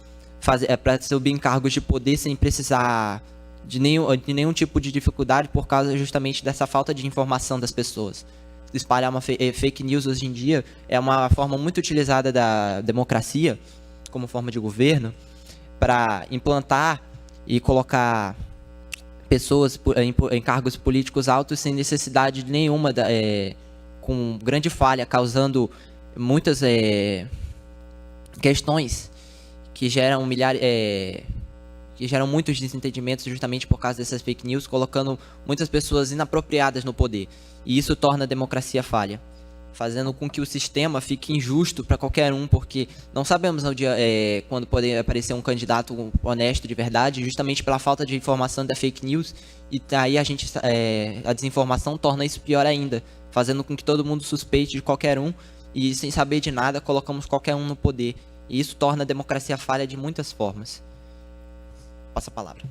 subir em cargos de poder sem precisar de nenhum tipo de dificuldade, por causa justamente dessa falta de informação das pessoas. Espalhar uma fake news hoje em dia é uma forma muito utilizada da democracia como forma de governo para implantar e colocar pessoas em cargos políticos altos sem necessidade nenhuma, com grande falha, causando muitas questões que geram que geram muitos desentendimentos justamente por causa dessas fake news, colocando muitas pessoas inapropriadas no poder. E isso torna a democracia falha, fazendo com que o sistema fique injusto para qualquer um, porque não sabemos no dia, quando pode aparecer um candidato honesto de verdade, justamente pela falta de informação da fake news, e aí a desinformação torna isso pior ainda, fazendo com que todo mundo suspeite de qualquer um, e sem saber de nada, colocamos qualquer um no poder. E isso torna a democracia falha de muitas formas. Passa a palavra.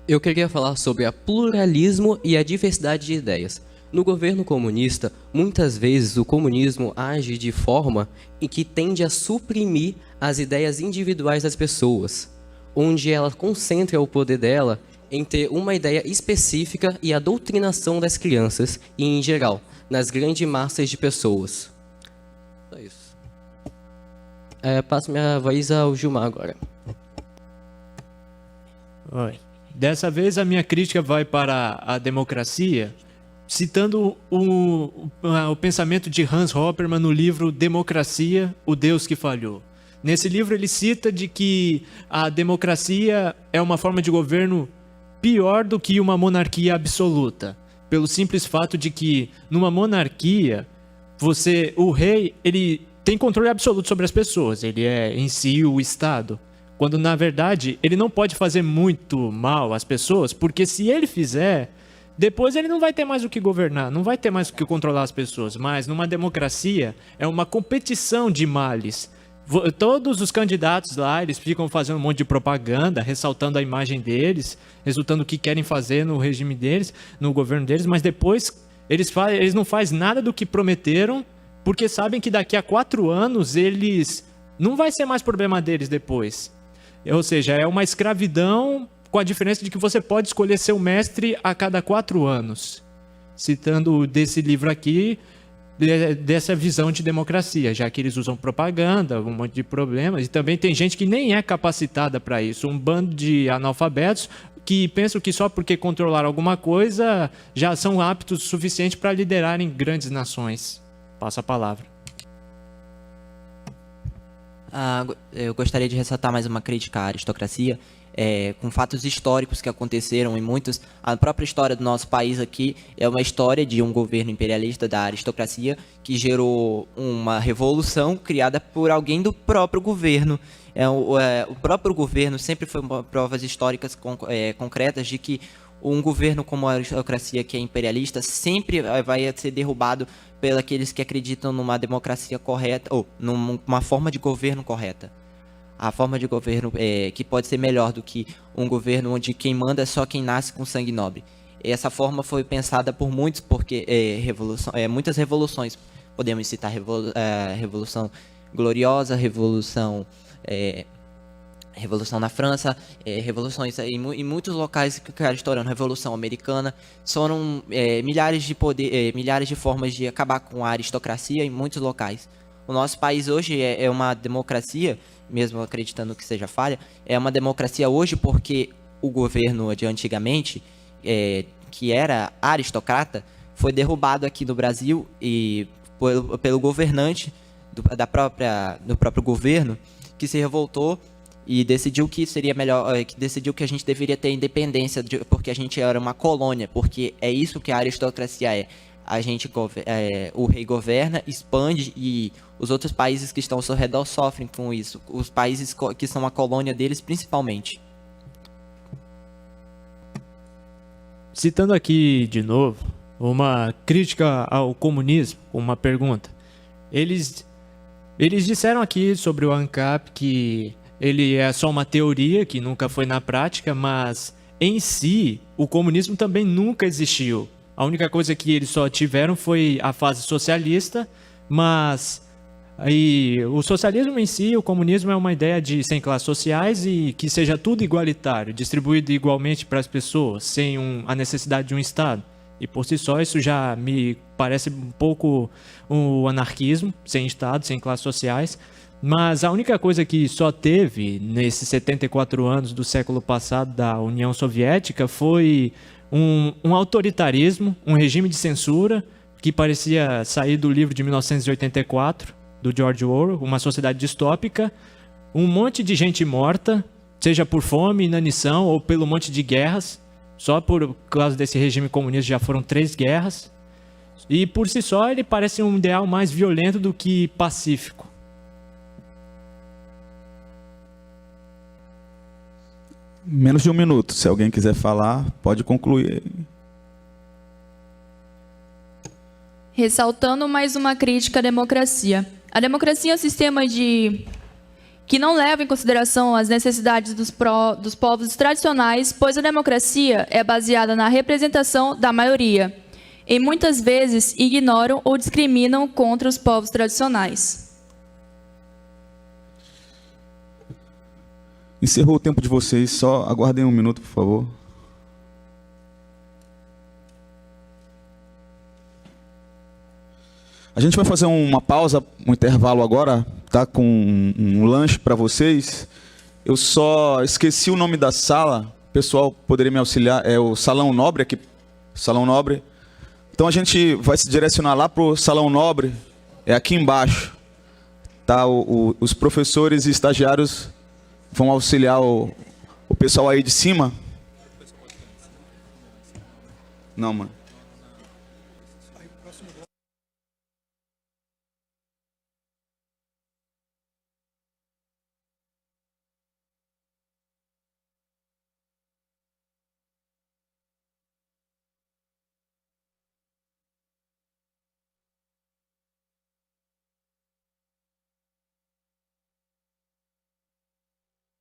Eu queria falar sobre o pluralismo e a diversidade de ideias. No governo comunista, muitas vezes o comunismo age de forma em que tende a suprimir as ideias individuais das pessoas, onde ela concentra o poder dela em ter uma ideia específica e a doutrinação das crianças e, em geral, nas grandes massas de pessoas. Só isso. Passo minha voz ao Gilmar agora. Oi. Dessa vez a minha crítica vai para a democracia, citando o pensamento de Hans Hoppermann no livro Democracia, o Deus que Falhou. Nesse livro ele cita de que a democracia é uma forma de governo pior do que uma monarquia absoluta, pelo simples fato de que numa monarquia o rei ele tem controle absoluto sobre as pessoas, ele é em si o Estado. Quando, na verdade, ele não pode fazer muito mal às pessoas, porque se ele fizer, depois ele não vai ter mais o que governar, não vai ter mais o que controlar as pessoas. Mas, numa democracia, é uma competição de males. Todos os candidatos lá, eles ficam fazendo um monte de propaganda, ressaltando a imagem deles, resultando o que querem fazer no regime deles, no governo deles, mas depois eles não fazem nada do que prometeram, porque sabem que daqui a 4 anos não vai ser mais problema deles depois. Ou seja, é uma escravidão com a diferença de que você pode escolher seu mestre a cada 4 anos. Citando desse livro aqui, dessa visão de democracia, já que eles usam propaganda, um monte de problemas, e também tem gente que nem é capacitada para isso, um bando de analfabetos que pensam que só porque controlaram alguma coisa já são aptos o suficiente para liderarem grandes nações. Passo a palavra. Eu gostaria de ressaltar mais uma crítica à aristocracia, com fatos históricos que aconteceram em muitos. A própria história do nosso país aqui é uma história de um governo imperialista da aristocracia que gerou uma revolução criada por alguém do próprio governo. O próprio governo sempre foi provas históricas concretas de que um governo como a aristocracia, que é imperialista, sempre vai ser derrubado pelos aqueles que acreditam numa democracia correta, ou numa forma de governo correta. A forma de governo que pode ser melhor do que um governo onde quem manda é só quem nasce com sangue nobre. Essa forma foi pensada por muitos, porque muitas revoluções, podemos citar Revolução Gloriosa, Revolução na França, revoluções em muitos locais que ficaram estourando, Revolução Americana, foram milhares de formas de acabar com a aristocracia em muitos locais. O nosso país hoje é uma democracia, mesmo acreditando que seja falha, é uma democracia hoje porque o governo de antigamente, que era aristocrata, foi derrubado aqui no Brasil e pelo governante do próprio governo, que se revoltou e decidiu que seria melhor, que decidiu que a gente deveria ter independência, porque a gente era uma colônia, porque é isso que a aristocracia é. O rei governa, expande e os outros países que estão ao seu redor sofrem com isso. Os países que são a colônia deles, principalmente. Citando aqui de novo uma crítica ao comunismo, uma pergunta. Eles disseram aqui sobre o ANCAP que ele é só uma teoria, que nunca foi na prática, mas em si o comunismo também nunca existiu. A única coisa que eles só tiveram foi a fase socialista, mas aí, o socialismo em si, o comunismo é uma ideia de sem classes sociais e que seja tudo igualitário, distribuído igualmente para as pessoas, sem a necessidade de um Estado. E por si só isso já me parece um pouco o anarquismo, sem Estado, sem classes sociais. Mas a única coisa que só teve nesses 74 anos do século passado da União Soviética foi um autoritarismo, um regime de censura que parecia sair do livro de 1984, do George Orwell, uma sociedade distópica, um monte de gente morta, seja por fome, inanição ou pelo monte de guerras. Só por causa desse regime comunista já foram 3 guerras. E por si só ele parece um ideal mais violento do que pacífico. Menos de 1 minuto. Se alguém quiser falar, pode concluir. Ressaltando mais uma crítica à democracia. A democracia é um sistema que não leva em consideração as necessidades dos povos tradicionais, pois a democracia é baseada na representação da maioria, e muitas vezes ignoram ou discriminam contra os povos tradicionais. Encerrou o tempo de vocês, só aguardem 1 minuto, por favor. A gente vai fazer uma pausa, um intervalo agora, tá? Com um lanche para vocês. Eu só esqueci o nome da sala. O pessoal poderia me auxiliar. É o Salão Nobre aqui. Salão Nobre. Então a gente vai se direcionar lá para o Salão Nobre. É aqui embaixo. Tá? Os professores e estagiários vão auxiliar o pessoal aí de cima. Não, mano.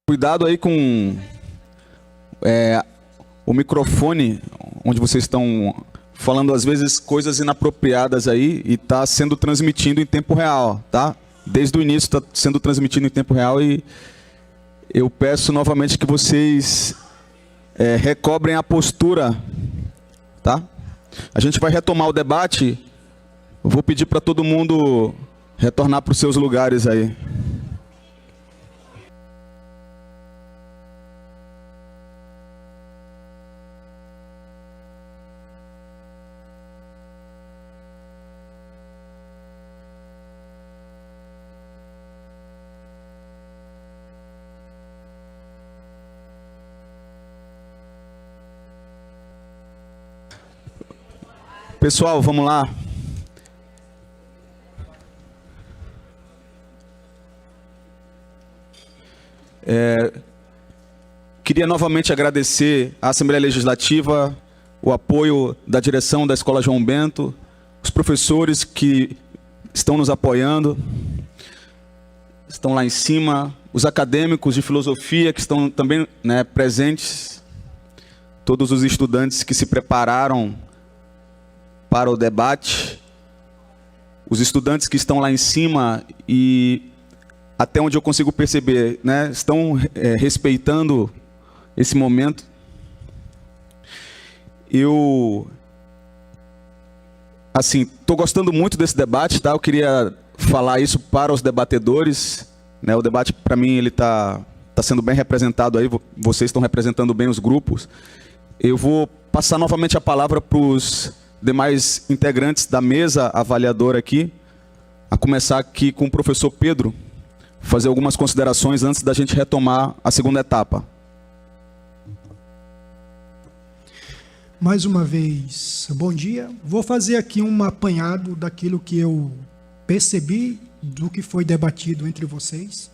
Cuidado aí com o microfone, onde vocês estão falando às vezes coisas inapropriadas aí e está sendo transmitido em tempo real, tá? Desde o início está sendo transmitido em tempo real e eu peço novamente que vocês recobrem a postura, tá? A gente vai retomar o debate. Eu vou pedir para todo mundo retornar para os seus lugares aí. Pessoal, vamos lá. Queria novamente agradecer à Assembleia Legislativa, o apoio da direção da Escola João Bento, os professores que estão nos apoiando, estão lá em cima, os acadêmicos de filosofia que estão também presentes, todos os estudantes que se prepararam para o debate, os estudantes que estão lá em cima e, até onde eu consigo perceber, estão respeitando esse momento. Eu, assim, estou gostando muito desse debate, tá? Eu queria falar isso para os debatedores, O debate, para mim, ele tá sendo bem representado aí, vocês estão representando bem os grupos. Eu vou passar novamente a palavra para os demais integrantes da mesa avaliadora aqui, a começar aqui com o professor Pedro, fazer algumas considerações antes da gente retomar a segunda etapa. Mais uma vez, bom dia. Vou fazer aqui um apanhado daquilo que eu percebi do que foi debatido entre vocês.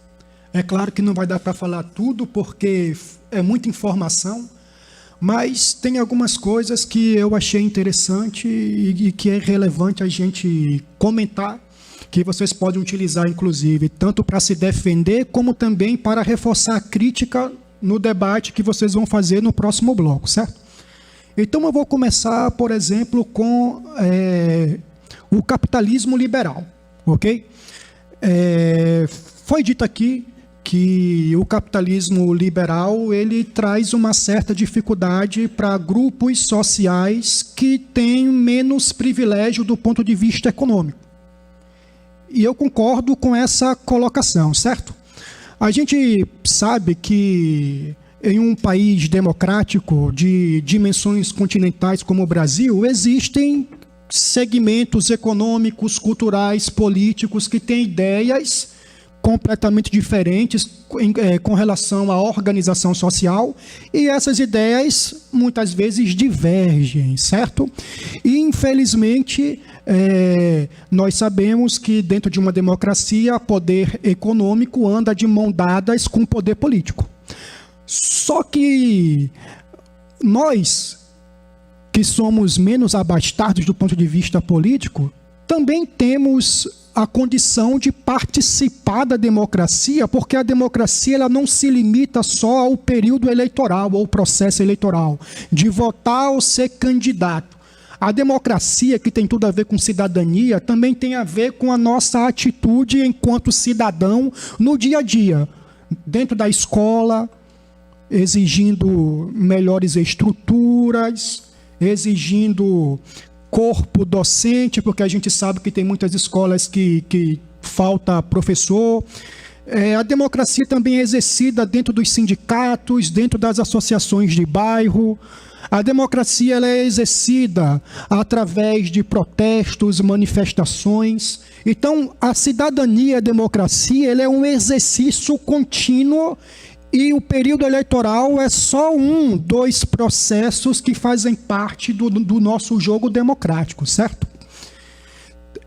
É claro que não vai dar para falar tudo, porque é muita informação, mas tem algumas coisas que eu achei interessante e que é relevante a gente comentar, que vocês podem utilizar, inclusive, tanto para se defender, como também para reforçar a crítica no debate que vocês vão fazer no próximo bloco, certo? Então eu vou começar, por exemplo, com o capitalismo liberal, ok? Foi dito aqui que o capitalismo liberal ele traz uma certa dificuldade para grupos sociais que têm menos privilégio do ponto de vista econômico. E eu concordo com essa colocação, certo? A gente sabe que em um país democrático de dimensões continentais como o Brasil, existem segmentos econômicos, culturais, políticos que têm ideias completamente diferentes com relação à organização social, e essas ideias muitas vezes divergem, certo? E infelizmente nós sabemos que dentro de uma democracia, poder econômico anda de mão dadas com poder político. Só que nós, que somos menos abastados do ponto de vista político, também temos a condição de participar da democracia, porque a democracia ela não se limita só ao período eleitoral, ao processo eleitoral, de votar ou ser candidato. A democracia, que tem tudo a ver com cidadania, também tem a ver com a nossa atitude enquanto cidadão no dia a dia, dentro da escola, exigindo melhores estruturas, exigindo corpo docente, porque a gente sabe que tem muitas escolas que falta professor. A democracia também é exercida dentro dos sindicatos, dentro das associações de bairro. A democracia ela é exercida através de protestos, manifestações. Então, a cidadania e a democracia ela é um exercício contínuo. E o período eleitoral é só dos processos que fazem parte do nosso jogo democrático, certo?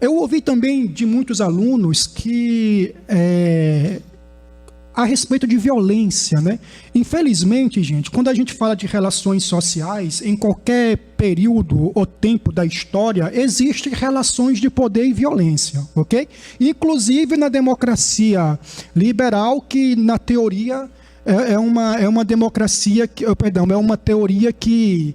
Eu ouvi também de muitos alunos que a respeito de violência, né? Infelizmente, gente, quando a gente fala de relações sociais, em qualquer período ou tempo da história, existem relações de poder e violência, ok? Inclusive na democracia liberal, que na teoria é uma democracia, é uma teoria que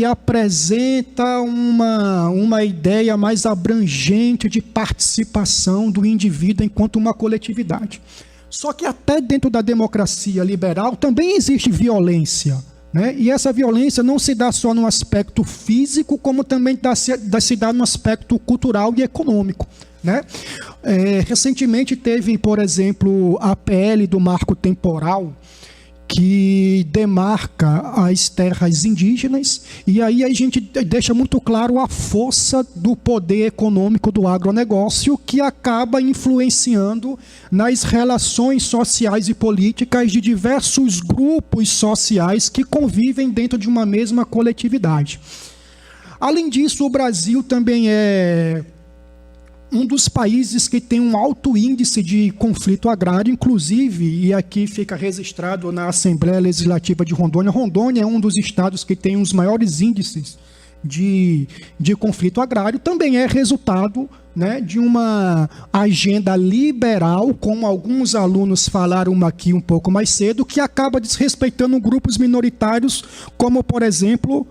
apresenta uma ideia mais abrangente de participação do indivíduo enquanto uma coletividade. Só que até dentro da democracia liberal também existe violência, né? E essa violência não se dá só no aspecto físico, como também se dá no aspecto cultural e econômico, né? Recentemente teve, por exemplo, a PL do marco temporal, que demarca as terras indígenas, e aí a gente deixa muito claro a força do poder econômico do agronegócio, que acaba influenciando nas relações sociais e políticas de diversos grupos sociais que convivem dentro de uma mesma coletividade. Além disso, o Brasil também é um dos países que tem um alto índice de conflito agrário, inclusive, e aqui fica registrado na Assembleia Legislativa de Rondônia. Rondônia é um dos estados que tem os maiores índices de conflito agrário, também é resultado, né, de uma agenda liberal, como alguns alunos falaram aqui um pouco mais cedo, que acaba desrespeitando grupos minoritários, como, por exemplo,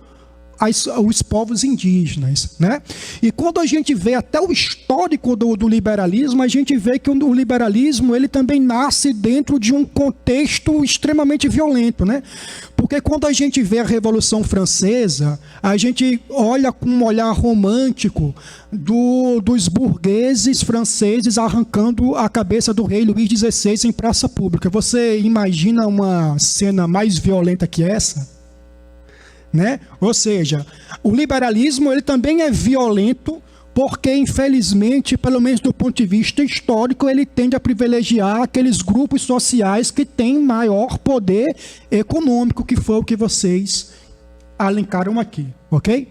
os povos indígenas, né? E quando a gente vê até o histórico do liberalismo, a gente vê que o liberalismo ele também nasce dentro de um contexto extremamente violento, né? Porque quando a gente vê a Revolução Francesa, a gente olha com um olhar romântico dos burgueses franceses arrancando a cabeça do rei Luís XVI em praça pública. Você imagina uma cena mais violenta que essa? Né? Ou seja, o liberalismo ele também é violento porque, infelizmente, pelo menos do ponto de vista histórico, ele tende a privilegiar aqueles grupos sociais que têm maior poder econômico, que foi o que vocês alencaram aqui, ok?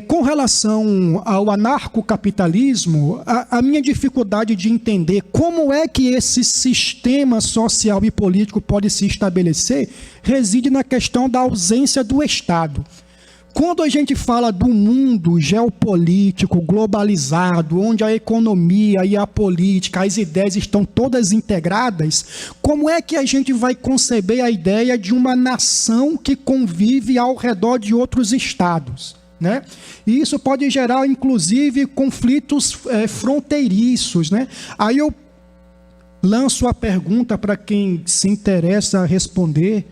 Com relação ao anarcocapitalismo, a minha dificuldade de entender como é que esse sistema social e político pode se estabelecer reside na questão da ausência do Estado. Quando a gente fala do mundo geopolítico globalizado, onde a economia e a política, as ideias estão todas integradas, como é que a gente vai conceber a ideia de uma nação que convive ao redor de outros estados? Né? E isso pode gerar, inclusive, conflitos fronteiriços. Né? Aí eu lanço a pergunta para quem se interessa a responder,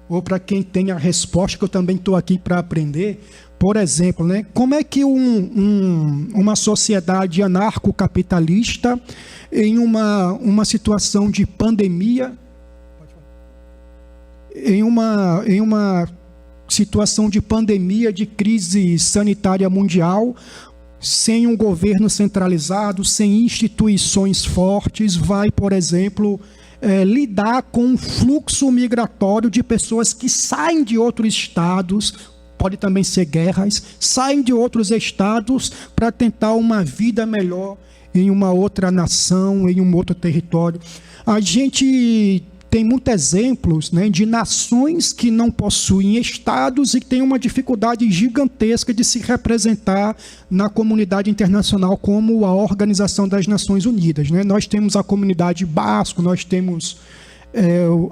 ou para quem tem a resposta, que eu também estou aqui para aprender. Por exemplo, né? Como é que uma sociedade anarcocapitalista, em uma situação de pandemia, em uma situação de pandemia, de crise sanitária mundial, sem um governo centralizado, sem instituições fortes, vai, por exemplo, lidar com um fluxo migratório de pessoas que saem de outros estados, pode também ser guerras, saem de outros estados para tentar uma vida melhor em uma outra nação, em um outro território. A gente tem muitos exemplos, né, de nações que não possuem estados e que têm uma dificuldade gigantesca de se representar na comunidade internacional, como a Organização das Nações Unidas. Né? Nós temos a comunidade basco, nós temos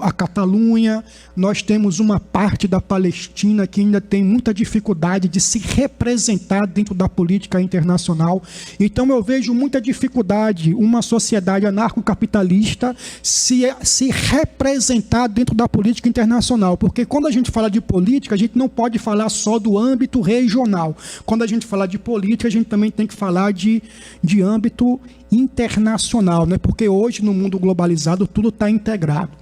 a Catalunha, nós temos uma parte da Palestina que ainda tem muita dificuldade de se representar dentro da política internacional. Então eu vejo muita dificuldade uma sociedade anarcocapitalista se representar dentro da política internacional, porque quando a gente fala de política, a gente não pode falar só do âmbito regional. Quando a gente fala de política, a gente também tem que falar de âmbito internacional, né? Porque hoje no mundo globalizado tudo está integrado.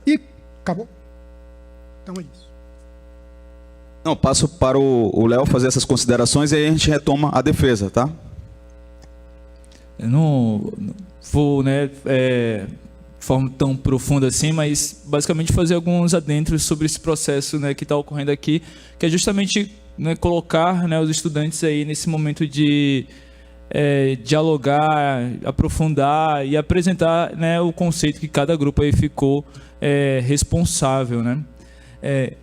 E acabou. Então é isso. Não, passo para o Léo fazer essas considerações e aí a gente retoma a defesa, tá? Eu não vou, né, de forma tão profunda assim, mas basicamente fazer alguns adentros sobre esse processo, né, que está ocorrendo aqui, que é justamente, né, colocar, né, os estudantes aí nesse momento de dialogar, aprofundar e apresentar, né, o conceito que cada grupo aí ficou responsável, né?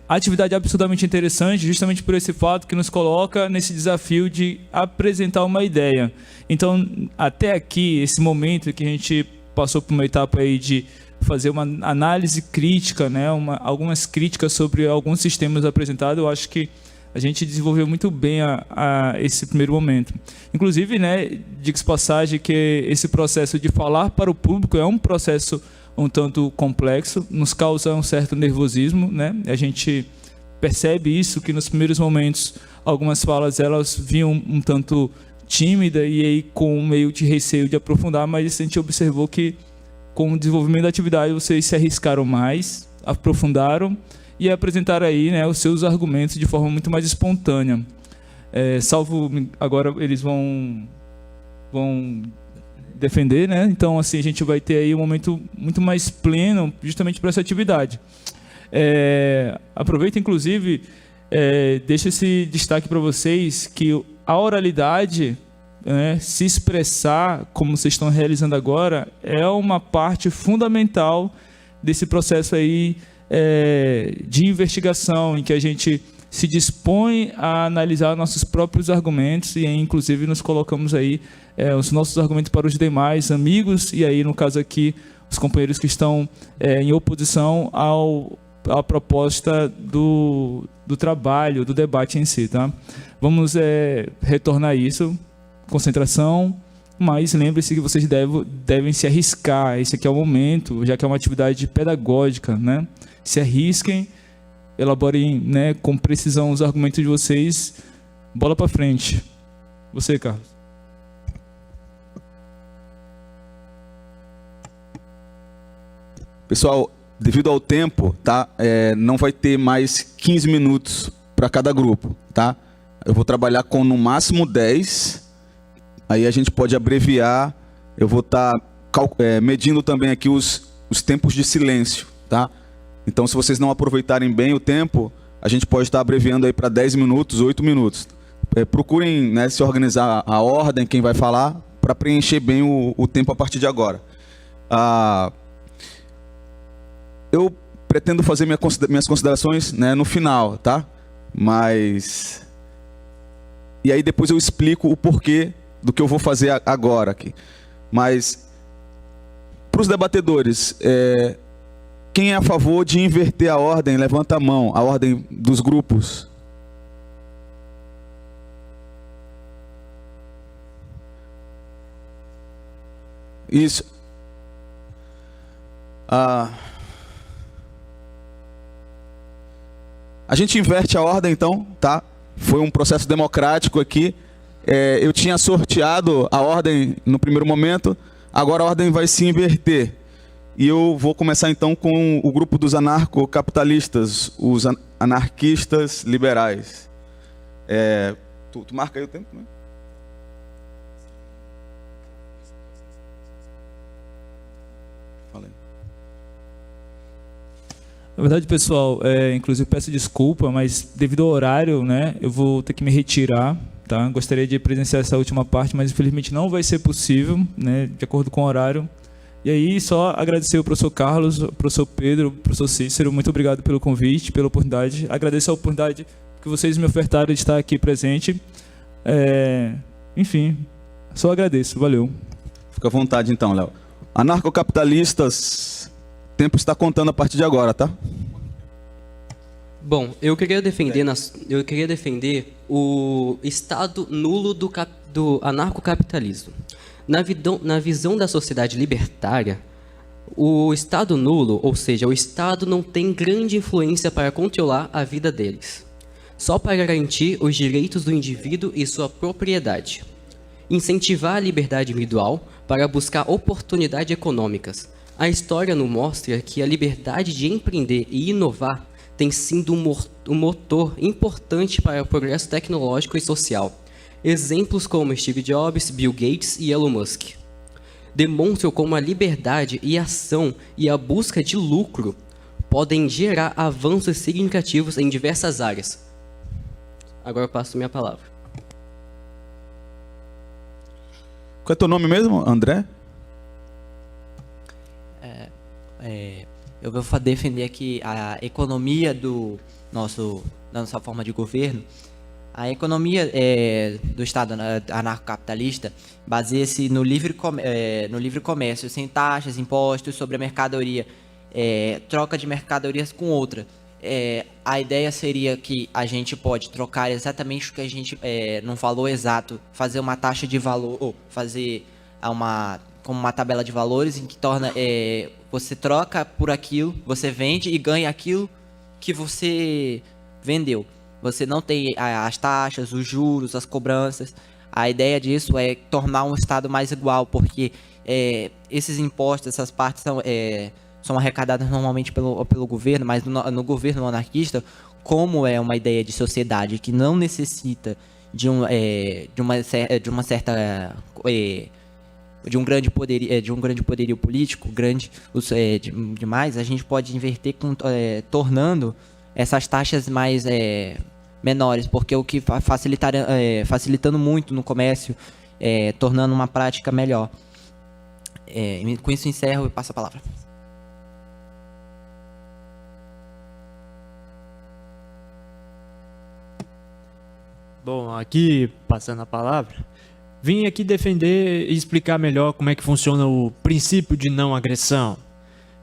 A atividade é absurdamente interessante, justamente por esse fato que nos coloca nesse desafio de apresentar uma ideia. Então, até aqui, esse momento que a gente passou por uma etapa aí de fazer uma análise crítica, né, algumas críticas sobre alguns sistemas apresentados, eu acho que a gente desenvolveu muito bem a esse primeiro momento. Inclusive, né, diga-se passagem que esse processo de falar para o público é um processo um tanto complexo, nos causa um certo nervosismo, né? A gente percebe isso, que nos primeiros momentos algumas falas elas vinham um tanto tímida e aí com meio de receio de aprofundar, mas a gente observou que com o desenvolvimento da atividade vocês se arriscaram mais, aprofundaram e apresentaram aí, né, os seus argumentos de forma muito mais espontânea. Salvo agora eles vão defender, né? Então assim a gente vai ter aí um momento muito mais pleno justamente para essa atividade. Aproveito inclusive, deixo esse destaque para vocês que a oralidade, né, se expressar como vocês estão realizando agora é uma parte fundamental desse processo aí de investigação, em que a gente se dispõe a analisar nossos próprios argumentos e aí, inclusive, nos colocamos aí os nossos argumentos para os demais amigos e aí, no caso aqui, os companheiros que estão em oposição à proposta do trabalho, do debate em si, tá? Vamos retornar a isso, concentração, mas lembre-se que vocês devem se arriscar, esse aqui é o momento, já que é uma atividade pedagógica, né? Se arrisquem, elaborem, né, com precisão os argumentos de vocês, bola para frente. Você, Carlos. Pessoal, devido ao tempo, tá? Não vai ter mais 15 minutos para cada grupo, tá? Eu vou trabalhar com no máximo 10 Aí a gente pode abreviar. Eu vou estar medindo também aqui os tempos de silêncio, tá? Então, se vocês não aproveitarem bem o tempo, a gente pode estar abreviando aí para 10 minutos, 8 minutos. Procurem, né, se organizar a ordem, quem vai falar, para preencher bem o tempo a partir de agora. Eu pretendo fazer minhas considerações, né, no final, tá? Mas... E aí depois eu explico o porquê do que eu vou fazer agora aqui. Mas, para os debatedores, quem é a favor de inverter a ordem, levanta a mão, a ordem dos grupos. Isso. A gente inverte a ordem, então, tá? Foi um processo democrático aqui. Eu tinha sorteado a ordem no primeiro momento, agora a ordem vai se inverter. E eu vou começar então com o grupo dos anarcocapitalistas, os anarquistas liberais. Tu marca aí o tempo, né? Fala aí. Na verdade, pessoal, inclusive peço desculpa, mas devido ao horário, né, eu vou ter que me retirar. Tá? Gostaria de presenciar essa última parte, mas infelizmente não vai ser possível, né, de acordo com o horário. E aí, só agradecer ao professor Carlos, ao professor Pedro, ao professor Cícero, muito obrigado pelo convite, pela oportunidade. Agradeço a oportunidade que vocês me ofertaram de estar aqui presente. Enfim, só agradeço. Valeu. Fica à vontade então, Léo. Anarcocapitalistas, o tempo está contando a partir de agora, tá? Bom, eu queria defender o estado nulo do anarcocapitalismo. Na visão da sociedade libertária, o estado nulo, ou seja, o Estado não tem grande influência para controlar a vida deles, só para garantir os direitos do indivíduo e sua propriedade. Incentivar a liberdade individual para buscar oportunidades econômicas. A história nos mostra que a liberdade de empreender e inovar tem sido um motor importante para o progresso tecnológico e social. Exemplos como Steve Jobs, Bill Gates e Elon Musk demonstram como a liberdade e ação e a busca de lucro podem gerar avanços significativos em diversas áreas. Agora eu passo minha palavra. Qual é teu nome mesmo, André? Eu vou defender aqui a economia da nossa forma de governo. A economia do Estado anarcocapitalista baseia-se no livre comércio, sem taxas, impostos sobre a mercadoria, troca de mercadorias com outra. A ideia seria que a gente pode trocar exatamente o que a gente não falou exato, fazer uma taxa de valor, ou fazer como uma tabela de valores em que torna você troca por aquilo, você vende e ganha aquilo que você vendeu. Você não tem as taxas, os juros, as cobranças. A ideia disso é tornar um Estado mais igual, porque esses impostos, essas partes são arrecadadas normalmente pelo governo, mas no governo anarquista, como é uma ideia de sociedade que não necessita de um grande poderio político, demais, a gente pode inverter tornando essas taxas mais menores, porque o que facilitando muito no comércio, tornando uma prática melhor. Com isso encerro e passo a palavra. Bom, aqui, passando a palavra, vim aqui defender e explicar melhor como é que funciona o princípio de não agressão.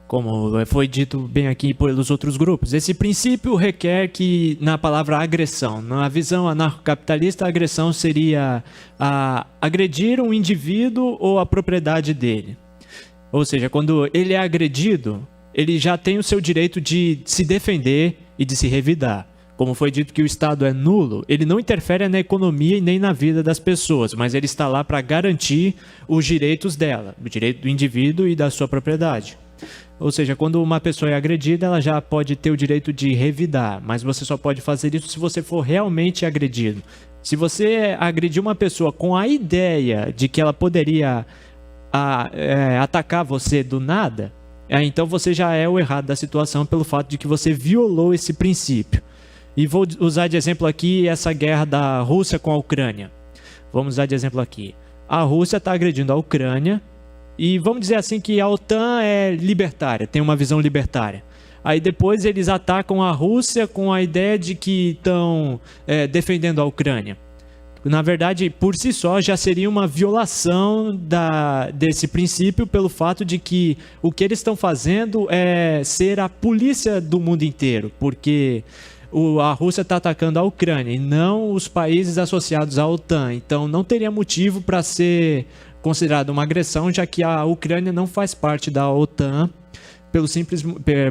Como foi dito bem aqui pelos outros grupos, esse princípio requer que, na palavra agressão, na visão anarcocapitalista, a agressão seria agredir um indivíduo ou a propriedade dele. Ou seja, quando ele é agredido, ele já tem o seu direito de se defender e de se revidar. Como foi dito que o Estado é nulo, ele não interfere na economia e nem na vida das pessoas, mas ele está lá para garantir os direitos dela, o direito do indivíduo e da sua propriedade. Ou seja, quando uma pessoa é agredida, ela já pode ter o direito de revidar, mas você só pode fazer isso se você for realmente agredido. Se você agredir uma pessoa com a ideia de que ela poderia atacar você do nada, então você já é o errado da situação pelo fato de que você violou esse princípio. E vou usar de exemplo aqui essa guerra da Rússia com a Ucrânia. Vamos usar de exemplo aqui. A Rússia está agredindo a Ucrânia e vamos dizer assim que a OTAN é libertária, tem uma visão libertária. Aí depois eles atacam a Rússia com a ideia de que estão defendendo a Ucrânia. Na verdade, por si só, já seria uma violação desse princípio pelo fato de que o que eles estão fazendo é ser a polícia do mundo inteiro, porque a Rússia está atacando a Ucrânia e não os países associados à OTAN. Então não teria motivo para ser considerado uma agressão, já que a Ucrânia não faz parte da OTAN,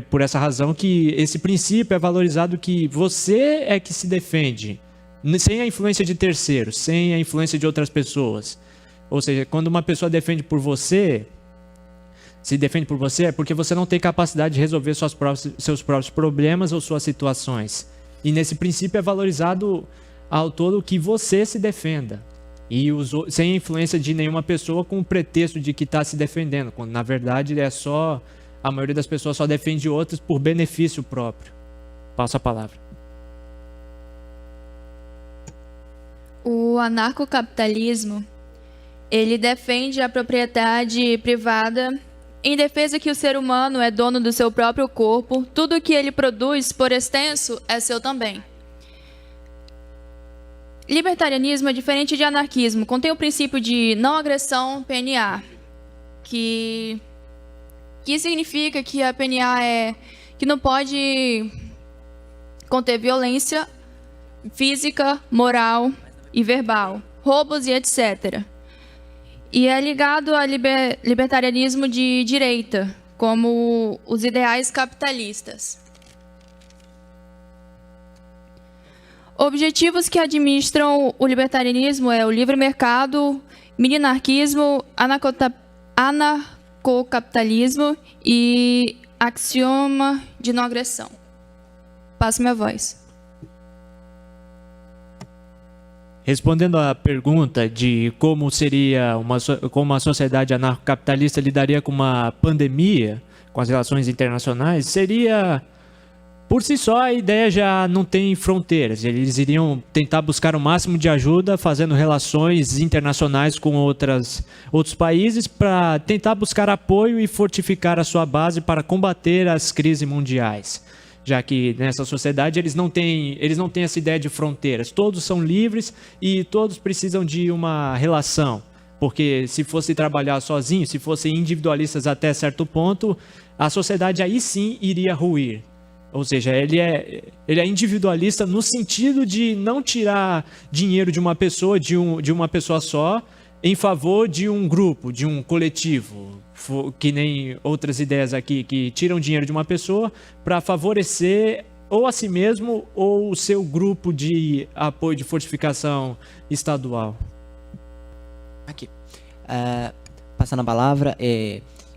por essa razão que esse princípio é valorizado, que você é que se defende, sem a influência de terceiros, sem a influência de outras pessoas. Ou seja, quando uma pessoa se defende por você, é porque você não tem capacidade de resolver seus próprios problemas ou suas situações. E nesse princípio é valorizado ao todo que você se defenda. E sem a influência de nenhuma pessoa com o pretexto de que está se defendendo, quando na verdade a maioria das pessoas só defende outras por benefício próprio. Passo a palavra. O anarcocapitalismo, ele defende a propriedade privada em defesa que o ser humano é dono do seu próprio corpo, tudo que ele produz, por extenso, é seu também. Libertarianismo é diferente de anarquismo, contém o princípio de não agressão PNA, que significa que a PNA que não pode conter violência física, moral e verbal, roubos e etc. E é ligado ao libertarianismo de direita, como os ideais capitalistas. Objetivos que administram o libertarianismo é o livre mercado, minarquismo, anarcocapitalismo e axioma de não agressão. Passo minha voz. Respondendo à pergunta de como como a sociedade anarcocapitalista lidaria com uma pandemia, com as relações internacionais, seria, por si só, a ideia já não tem fronteiras. Eles iriam tentar buscar o máximo de ajuda, fazendo relações internacionais com outros países para tentar buscar apoio e fortificar a sua base para combater as crises mundiais. Já que nessa sociedade eles não têm essa ideia de fronteiras. Todos são livres e todos precisam de uma relação. Porque se fosse trabalhar sozinho, se fossem individualistas até certo ponto, a sociedade aí sim iria ruir. Ou seja, ele é individualista no sentido de não tirar dinheiro de uma pessoa, de uma pessoa só, em favor de um grupo, de um coletivo, que nem outras ideias aqui, que tiram dinheiro de uma pessoa para favorecer ou a si mesmo ou o seu grupo de apoio de fortificação estadual. Aqui. Passando a palavra,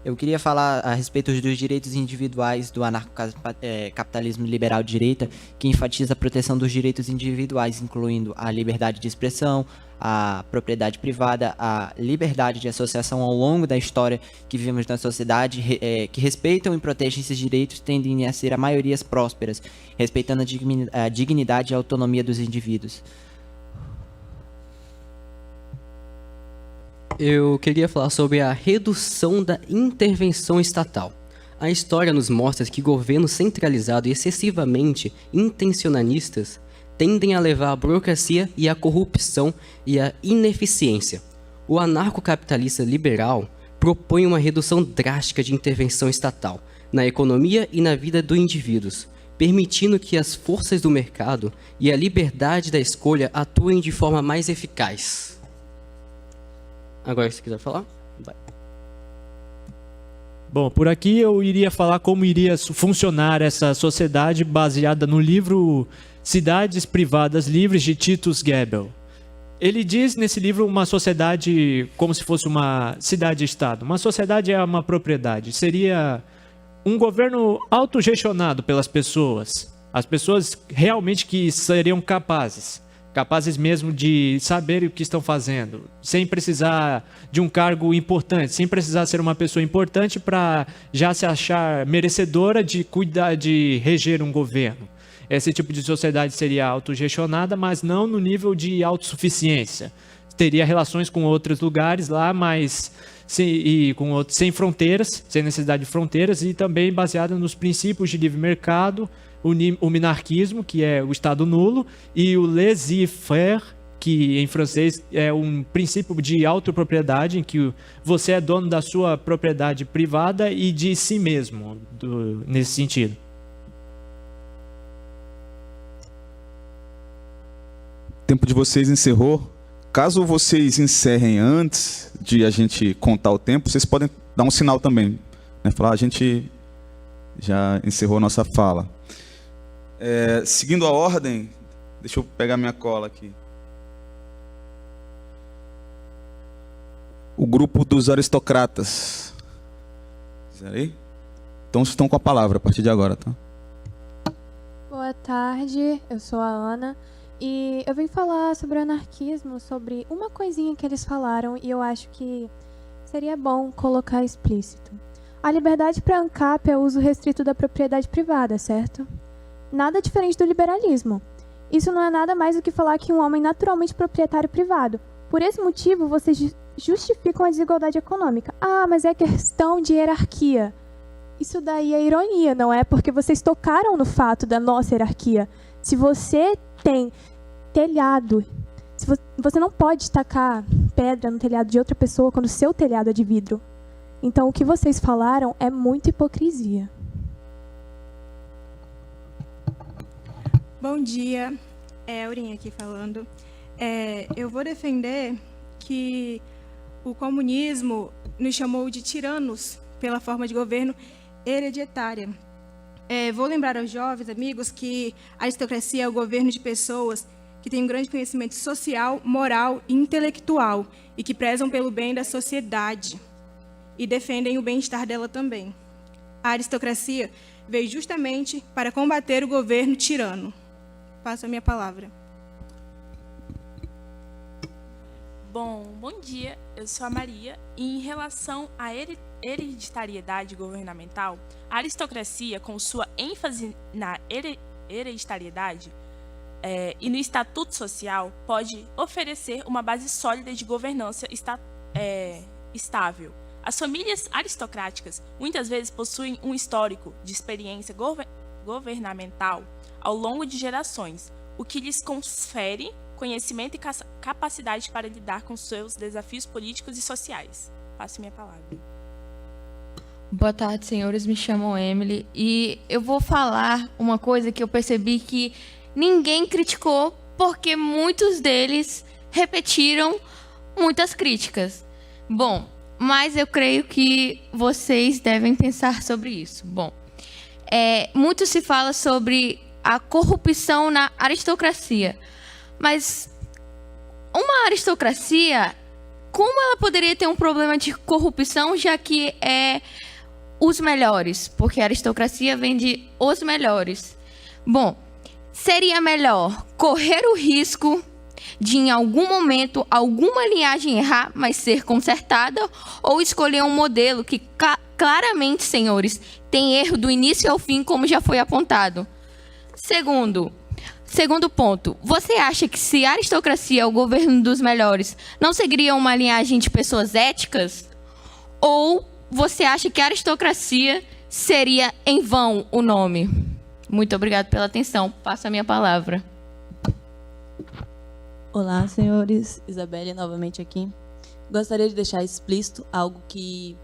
eu queria falar a respeito dos direitos individuais do anarcocapitalismo liberal de direita, que enfatiza a proteção dos direitos individuais, incluindo a liberdade de expressão, a propriedade privada, a liberdade de associação ao longo da história que vivemos na sociedade, que respeitam e protegem esses direitos, tendem a ser a maiorias prósperas, respeitando a dignidade e a autonomia dos indivíduos. Eu queria falar sobre a redução da intervenção estatal. A história nos mostra que governos centralizados e excessivamente intencionalistas tendem a levar à burocracia e à corrupção e à ineficiência. O anarcocapitalista liberal propõe uma redução drástica de intervenção estatal na economia e na vida dos indivíduos, permitindo que as forças do mercado e a liberdade da escolha atuem de forma mais eficaz. Agora, se quiser falar, vai. Bom, por aqui eu iria falar como iria funcionar essa sociedade baseada no livro Cidades Privadas Livres, de Titus Gebel. Ele diz nesse livro uma sociedade como se fosse uma cidade-estado. Uma sociedade é uma propriedade. Seria um governo autogestionado pelas pessoas. As pessoas realmente que seriam capazes capazes mesmo de saber o que estão fazendo, sem precisar de um cargo importante, sem precisar ser uma pessoa importante para já se achar merecedora de cuidar, de reger um governo. Esse tipo de sociedade seria autogestionada, mas não no nível de autossuficiência. Teria relações com outros lugares lá, mas sem fronteiras, sem necessidade de fronteiras, e também baseada nos princípios de livre mercado, o minarquismo, que é o Estado nulo, e o laissez-faire, que em francês é um princípio de autopropriedade, em que você é dono da sua propriedade privada e de si mesmo, nesse sentido. O tempo de vocês encerrou. Caso vocês encerrem antes de a gente contar o tempo, vocês podem dar um sinal também, né? Falar, a gente já encerrou a nossa fala. Seguindo a ordem, deixa eu pegar minha cola aqui. O grupo dos aristocratas. Aí? Então vocês estão com a palavra a partir de agora, tá? Boa tarde, eu sou a Ana. E eu vim falar sobre o anarquismo, sobre uma coisinha que eles falaram e eu acho que seria bom colocar explícito. A liberdade para a ANCAP é o uso restrito da propriedade privada, certo? Nada diferente do liberalismo. Isso não é nada mais do que falar que um homem naturalmente proprietário privado. Por esse motivo, vocês justificam a desigualdade econômica. Ah, mas é questão de hierarquia. Isso daí é ironia, não é? Porque vocês tocaram no fato da nossa hierarquia. Se você tem telhado, você não pode tacar pedra no telhado de outra pessoa quando o seu telhado é de vidro. Então, o que vocês falaram é muita hipocrisia. Bom dia, é Aurinha aqui falando. Eu vou defender que o comunismo nos chamou de tiranos pela forma de governo hereditária. Vou lembrar aos jovens amigos que a aristocracia é o governo de pessoas que têm um grande conhecimento social, moral e intelectual e que prezam pelo bem da sociedade e defendem o bem-estar dela também. A aristocracia veio justamente para combater o governo tirano. Passo a minha palavra. Bom dia, eu sou a Maria e em relação à hereditariedade governamental, a aristocracia, com sua ênfase na hereditariedade e no estatuto social, pode oferecer uma base sólida de governança estável. As famílias aristocráticas muitas vezes possuem um histórico de experiência governamental ao longo de gerações, o que lhes confere conhecimento e capacidade para lidar com seus desafios políticos e sociais. Passo minha palavra. Boa tarde, senhores. Me chamo Emily e eu vou falar uma coisa que eu percebi que ninguém criticou porque muitos deles repetiram muitas críticas. Bom, mas eu creio que vocês devem pensar sobre isso. Bom, muito se fala sobre a corrupção na aristocracia. Mas uma aristocracia, como ela poderia ter um problema de corrupção, já que é os melhores? Porque a aristocracia vem de os melhores. Bom, seria melhor correr o risco de, em algum momento, alguma linhagem errar, mas ser consertada, ou escolher um modelo que claramente, senhores, tem erro do início ao fim, como já foi apontado. Segundo ponto, você acha que se a aristocracia é o governo dos melhores, não seguiria uma linhagem de pessoas éticas? Ou você acha que a aristocracia seria em vão o nome? Muito obrigado pela atenção. Passo a minha palavra. Olá, senhores. Isabelle novamente aqui. Gostaria de deixar explícito algo que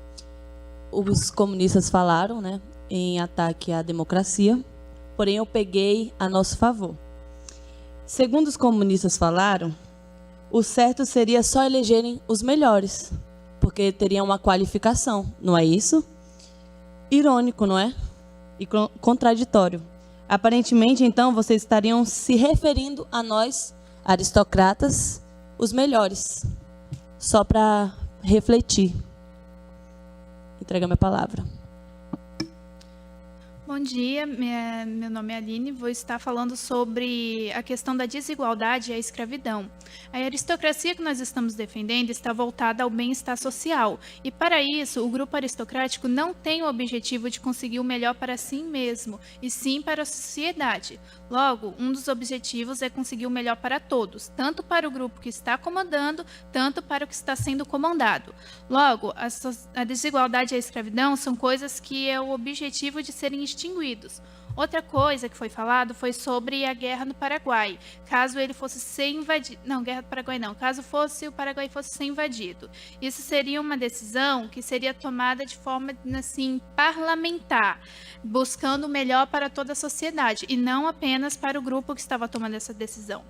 os comunistas falaram, né, em ataque à democracia, porém eu peguei a nosso favor. Segundo os comunistas falaram, o certo seria só elegerem os melhores, porque teriam uma qualificação, não é isso? Irônico, não é? E contraditório. Aparentemente, então, vocês estariam se referindo a nós, aristocratas, os melhores. Só para refletir. Entrega minha palavra. Bom dia, meu nome é Aline, vou estar falando sobre a questão da desigualdade e a escravidão. A aristocracia que nós estamos defendendo está voltada ao bem-estar social, e para isso o grupo aristocrático não tem o objetivo de conseguir o melhor para si mesmo, e sim para a sociedade. Logo, um dos objetivos é conseguir o melhor para todos, tanto para o grupo que está comandando, tanto para o que está sendo comandado. Logo, a desigualdade e a escravidão são coisas que é o objetivo de serem extinguidos. Outra coisa que foi falado foi sobre a guerra no Paraguai, caso ele fosse ser invadido. Não, guerra do Paraguai não, caso o Paraguai fosse ser invadido. Isso seria uma decisão que seria tomada de forma, assim, parlamentar, buscando o melhor para toda a sociedade, e não apenas para o grupo que estava tomando essa decisão.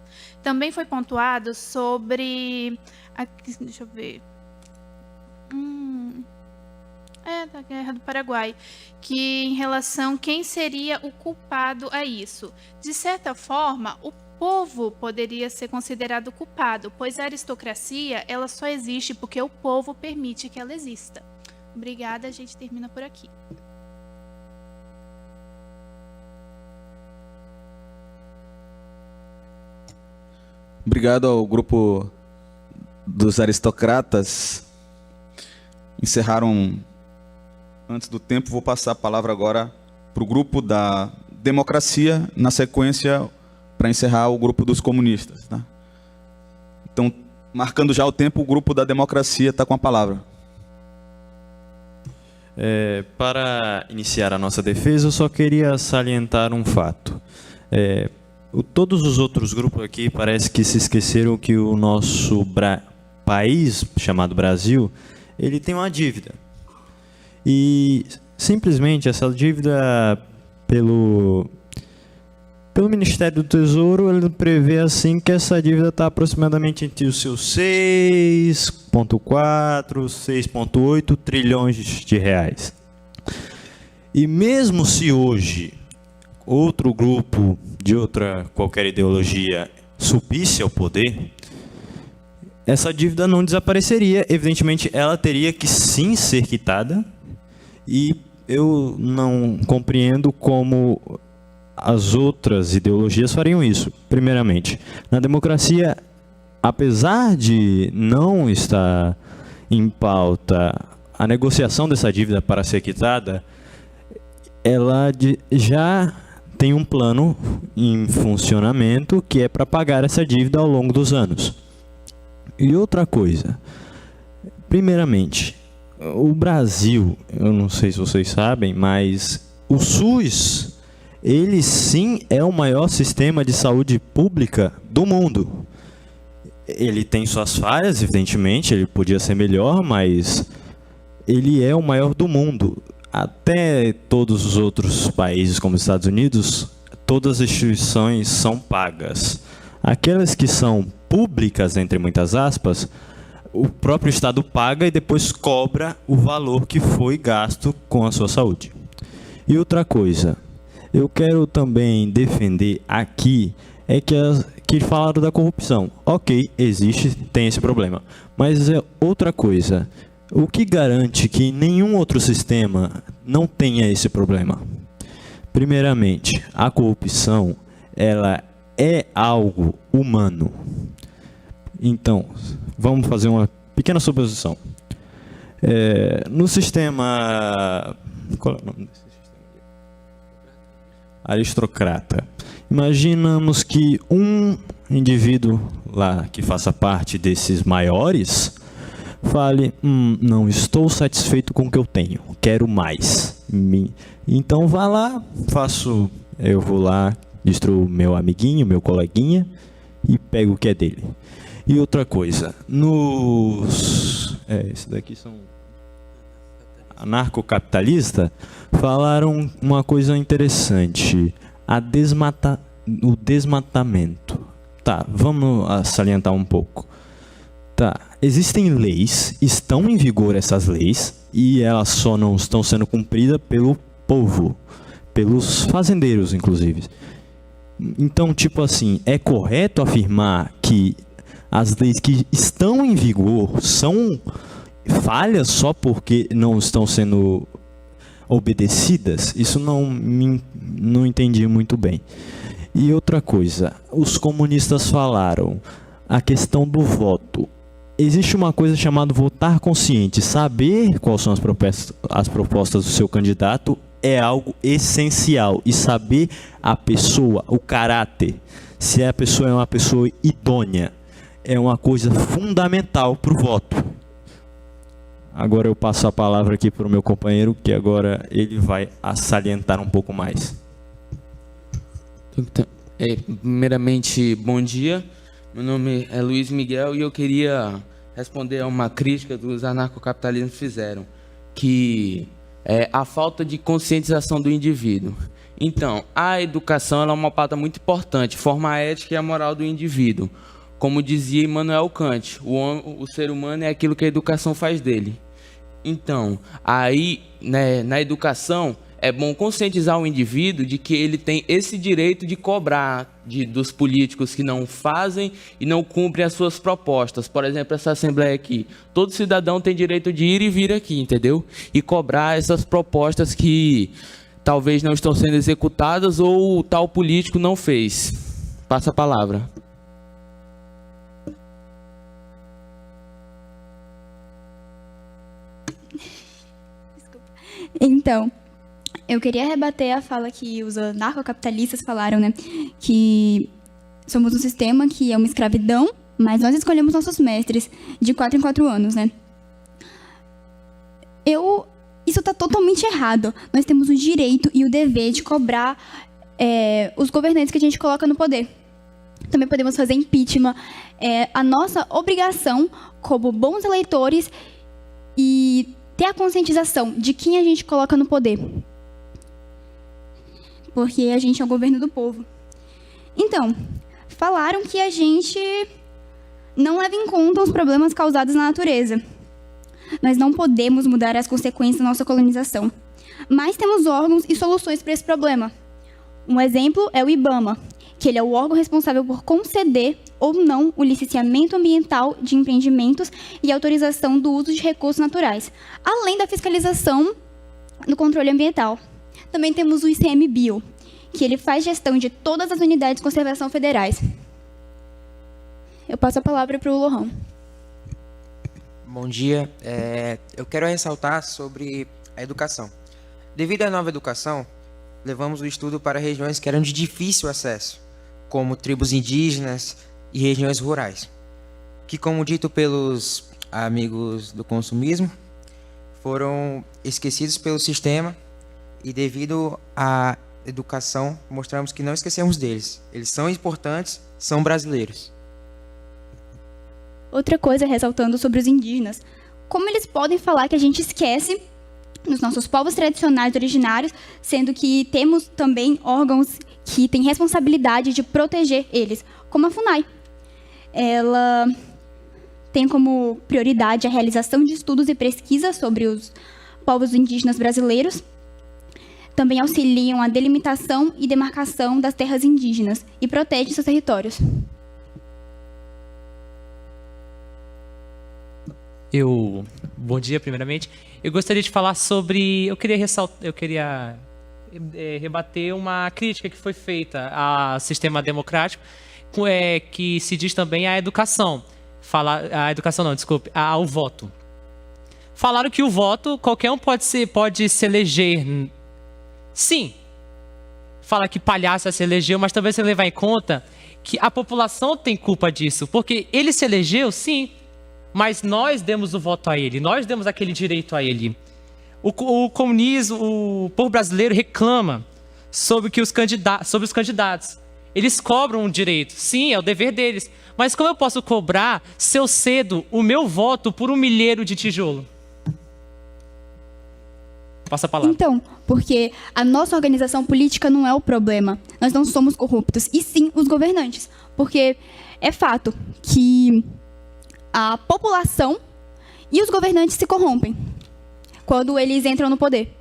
Também foi pontuado sobre... Deixa eu ver... da Guerra do Paraguai, que em relação a quem seria o culpado a isso. De certa forma, o povo poderia ser considerado culpado, pois a aristocracia ela só existe porque o povo permite que ela exista. Obrigada, a gente termina por aqui. Obrigado ao grupo dos aristocratas. Encerraram antes do tempo. Vou passar a palavra agora para o grupo da democracia, na sequência, para encerrar, o grupo dos comunistas. Tá? Então, marcando já o tempo, o grupo da democracia está com a palavra. Para iniciar a nossa defesa, eu só queria salientar um fato. Todos os outros grupos aqui parece que se esqueceram que o nosso país, chamado Brasil, ele tem uma dívida. E simplesmente essa dívida, pelo Ministério do Tesouro, ele prevê assim que essa dívida está aproximadamente entre os seus 6,4, 6,8 trilhões de reais. E mesmo se hoje outro grupo de qualquer ideologia subisse ao poder, essa dívida não desapareceria. Evidentemente, ela teria que sim ser quitada, e eu não compreendo como as outras ideologias fariam isso. Primeiramente, na democracia, apesar de não estar em pauta a negociação dessa dívida para ser quitada, ela já tem um plano em funcionamento que é para pagar essa dívida ao longo dos anos. E outra coisa, primeiramente, o Brasil, eu não sei se vocês sabem, mas o SUS, ele sim é o maior sistema de saúde pública do mundo. Ele tem suas falhas, evidentemente, ele podia ser melhor, mas ele é o maior do mundo. Até todos os outros países, como os Estados Unidos, todas as instituições são pagas. Aquelas que são públicas, entre muitas aspas, o próprio Estado paga e depois cobra o valor que foi gasto com a sua saúde. E outra coisa, eu quero também defender aqui, que falaram da corrupção. Ok, existe, tem esse problema. Mas é outra coisa. O que garante que nenhum outro sistema não tenha esse problema? Primeiramente, a corrupção, ela é algo humano. Então, vamos fazer uma pequena suposição. No sistema... Qual é o nome desse sistema? Aristocrata. Imaginamos que um indivíduo lá que faça parte desses maiores fale, não estou satisfeito com o que eu tenho, quero mais. Então vá lá, eu vou lá, destruo meu amiguinho, meu coleguinha e pego o que é dele. E outra coisa, esses daqui são anarcocapitalista, falaram uma coisa interessante, o desmatamento. Tá, vamos salientar um pouco. Tá, existem leis, estão em vigor essas leis, e elas só não estão sendo cumpridas pelo povo, pelos fazendeiros, inclusive. Então, tipo assim, é correto afirmar que as leis que estão em vigor são falhas só porque não estão sendo obedecidas? Isso não entendi muito bem. E outra coisa, os comunistas falaram a questão do voto. Existe uma coisa chamada votar consciente. Saber quais são as propostas do seu candidato é algo essencial. E saber a pessoa, o caráter, se a pessoa é uma pessoa idônea, é uma coisa fundamental para o voto. Agora eu passo a palavra aqui para o meu companheiro, que agora ele vai salientar um pouco mais. Primeiramente, bom dia. Meu nome é Luiz Miguel e eu queria responder a uma crítica que os anarcocapitalistas fizeram, que é a falta de conscientização do indivíduo. Então, a educação ela é uma pauta muito importante, forma a ética e a moral do indivíduo. Como dizia Immanuel Kant, o ser humano é aquilo que a educação faz dele. Então, aí, né, na educação, é bom conscientizar o indivíduo de que ele tem esse direito de cobrar dos políticos que não fazem e não cumprem as suas propostas. Por exemplo, essa Assembleia aqui. Todo cidadão tem direito de ir e vir aqui, entendeu? E cobrar essas propostas que talvez não estão sendo executadas ou o tal político não fez. Passa a palavra. Então, eu queria rebater a fala que os anarcocapitalistas falaram, né? Que somos um sistema que é uma escravidão, mas nós escolhemos nossos mestres de 4 em 4 anos, né? Isso está totalmente errado. Nós temos o direito e o dever de cobrar os governantes que a gente coloca no poder. Também podemos fazer impeachment. É a nossa obrigação, como bons eleitores, e ter a conscientização de quem a gente coloca no poder. Porque a gente é o governo do povo. Então, falaram que a gente não leva em conta os problemas causados na natureza. Nós não podemos mudar as consequências da nossa colonização. Mas temos órgãos e soluções para esse problema. Um exemplo é o IBAMA, que ele é o órgão responsável por conceder ou não o licenciamento ambiental de empreendimentos e autorização do uso de recursos naturais, além da fiscalização do controle ambiental. Também temos o ICMBio, que ele faz gestão de todas as unidades de conservação federais. Eu passo a palavra para o Lohan. Bom dia. Eu quero ressaltar sobre a educação. Devido à nova educação, levamos o estudo para regiões que eram de difícil acesso, como tribos indígenas e regiões rurais, que, como dito pelos amigos do consumismo, foram esquecidos pelo sistema e, devido à educação, mostramos que não esquecemos deles. Eles são importantes, são brasileiros. Outra coisa, ressaltando sobre os indígenas, como eles podem falar que a gente esquece dos nossos povos tradicionais originários, sendo que temos também órgãos que têm responsabilidade de proteger eles, como a FUNAI. Ela tem como prioridade a realização de estudos e pesquisas sobre os povos indígenas brasileiros. Também auxiliam a delimitação e demarcação das terras indígenas e protegem seus territórios. Bom dia, primeiramente. Eu gostaria de falar sobre... Eu queria rebater uma crítica que foi feita ao sistema democrático, que se diz também à educação. Ao voto. Falaram que o voto, qualquer um pode se eleger. Sim. Fala que palhaço se elegeu, mas também você levar em conta que a população tem culpa disso. Porque ele se elegeu, sim, mas nós demos o voto a ele, nós demos aquele direito a ele. O comunismo, o povo brasileiro reclama sobre os candidatos. Eles cobram um direito, sim, é o dever deles. Mas como eu posso cobrar se eu cedo o meu voto por um milheiro de tijolo? Passa a palavra. Então, porque a nossa organização política não é o problema. Nós não somos corruptos, e sim os governantes. Porque é fato que a população e os governantes se corrompem quando eles entram no poder.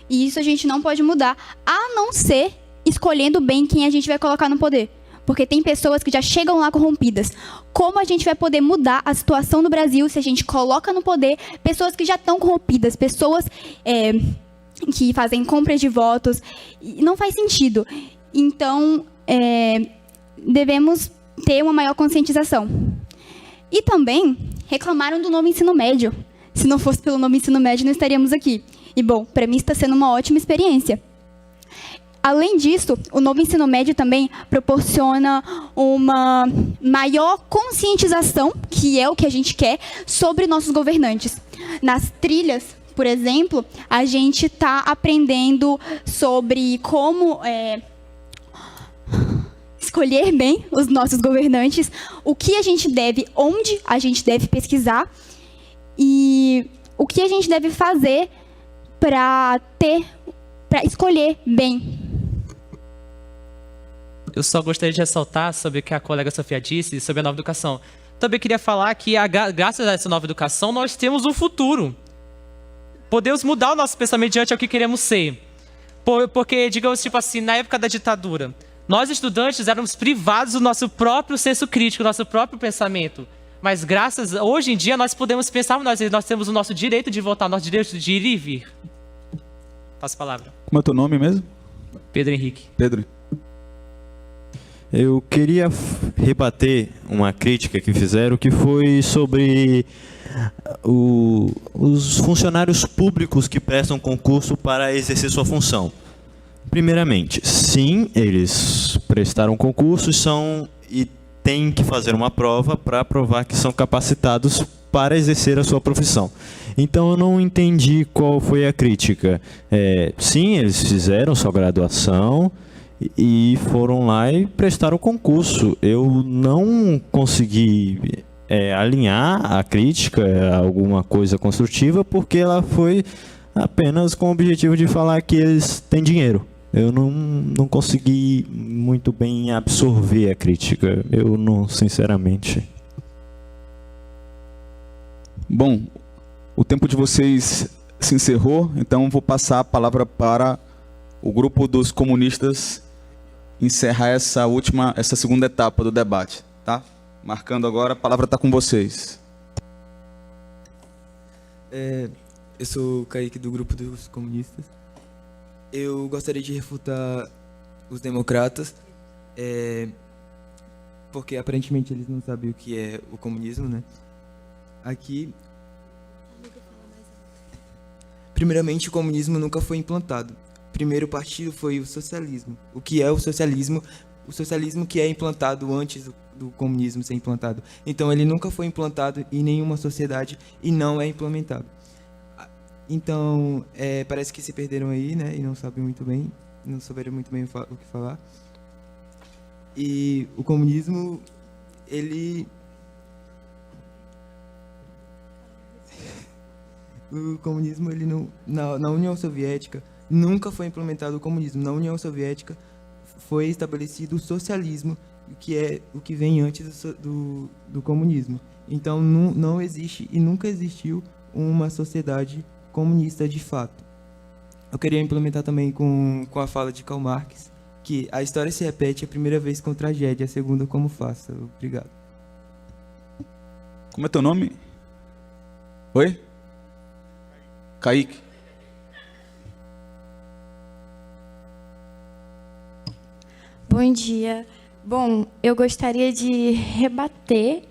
E isso a gente não pode mudar, a não ser escolhendo bem quem a gente vai colocar no poder. Porque tem pessoas que já chegam lá corrompidas. Como a gente vai poder mudar a situação no Brasil se a gente coloca no poder pessoas que já estão corrompidas, pessoas que fazem compras de votos. E não faz sentido. Então, devemos ter uma maior conscientização. E também reclamaram do novo ensino médio. Se não fosse pelo novo ensino médio, não estaríamos aqui. E, bom, para mim está sendo uma ótima experiência. Além disso, o novo ensino médio também proporciona uma maior conscientização, que é o que a gente quer, sobre nossos governantes. Nas trilhas, por exemplo, a gente está aprendendo sobre como escolher bem os nossos governantes, o que a gente deve, onde a gente deve pesquisar e o que a gente deve fazer para escolher bem. Eu só gostaria de ressaltar sobre o que a colega Sofia disse sobre a nova educação. Também queria falar que, graças a essa nova educação, nós temos um futuro. Podemos mudar o nosso pensamento diante ao que queremos ser. Porque, digamos, tipo assim, na época da ditadura, nós estudantes éramos privados do nosso próprio senso crítico, do nosso próprio pensamento. Mas hoje em dia, nós podemos pensar, nós temos o nosso direito de votar, o nosso direito de ir e vir. Passo a palavra. Como é o teu nome mesmo? Pedro Henrique. Pedro. Eu queria rebater uma crítica que fizeram, que foi sobre os funcionários públicos que prestam concurso para exercer sua função. Primeiramente, sim, eles prestaram concurso e têm que fazer uma prova para provar que são capacitados para exercer a sua profissão. Então eu não entendi qual foi a crítica. Sim, eles fizeram sua graduação e foram lá e prestaram o concurso. Eu não consegui alinhar a crítica a alguma coisa construtiva, porque ela foi apenas com o objetivo de falar que eles têm dinheiro. Eu não consegui muito bem absorver a crítica. Eu não, sinceramente. Bom, o tempo de vocês se encerrou, então vou passar a palavra para o grupo dos comunistas encerrar essa segunda etapa do debate, tá? Marcando agora, a palavra está com vocês. Eu sou o Kaique, do grupo dos comunistas. Eu gostaria de refutar os democratas, porque aparentemente eles não sabem o que é o comunismo, né? Aqui, primeiramente, o comunismo nunca foi implantado. O primeiro partido foi o socialismo. O que é o socialismo? O socialismo que é implantado antes do comunismo ser implantado. Então, ele nunca foi implantado em nenhuma sociedade e não é implementado. Então, parece que se perderam aí, né? E não sabem muito bem, não souberam muito bem o que falar. E o comunismo, ele não, na União Soviética nunca foi implementado o comunismo. Na União Soviética foi estabelecido o socialismo, que é o que vem antes do comunismo. Então não existe e nunca existiu uma sociedade comunista de fato. Eu queria implementar também com a fala de Karl Marx, que a história se repete a primeira vez com tragédia, a segunda como farsa. Obrigado. Como é teu nome? Oi? Kaique. Bom dia. Bom, eu gostaria de rebater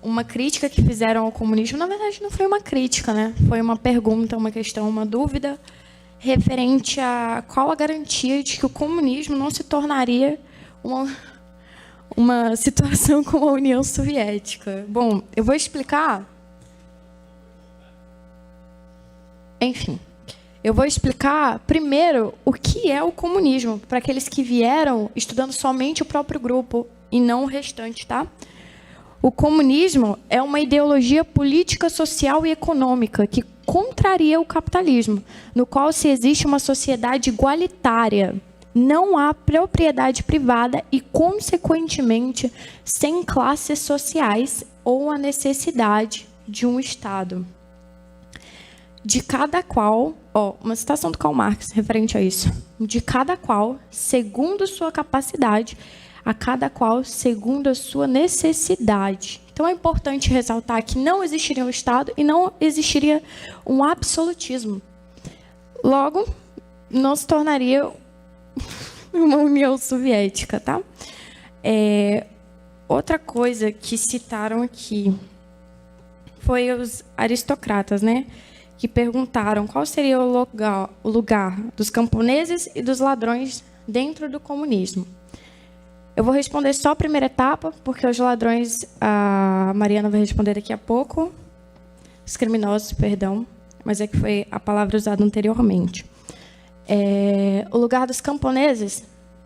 uma crítica que fizeram ao comunismo. Na verdade, não foi uma crítica, né? Foi uma pergunta, uma questão, uma dúvida referente a qual a garantia de que o comunismo não se tornaria uma situação como a União Soviética. Bom, eu vou explicar. Enfim, eu vou explicar primeiro o que é o comunismo, para aqueles que vieram estudando somente o próprio grupo e não o restante, tá? O comunismo é uma ideologia política, social e econômica que contraria o capitalismo, no qual se existe uma sociedade igualitária, não há propriedade privada e, consequentemente, sem classes sociais ou a necessidade de um Estado. De cada qual, uma citação do Karl Marx referente a isso, de cada qual, segundo sua capacidade, a cada qual segundo a sua necessidade. Então é importante ressaltar que não existiria um Estado e não existiria um absolutismo. Logo, não se tornaria uma União Soviética, tá? Outra coisa que citaram aqui foi os aristocratas, né? Que perguntaram qual seria o lugar dos camponeses e dos ladrões dentro do comunismo. Eu vou responder só a primeira etapa, porque os ladrões, a Mariana vai responder daqui a pouco. Os criminosos, perdão, mas é que foi a palavra usada anteriormente. O lugar dos camponeses,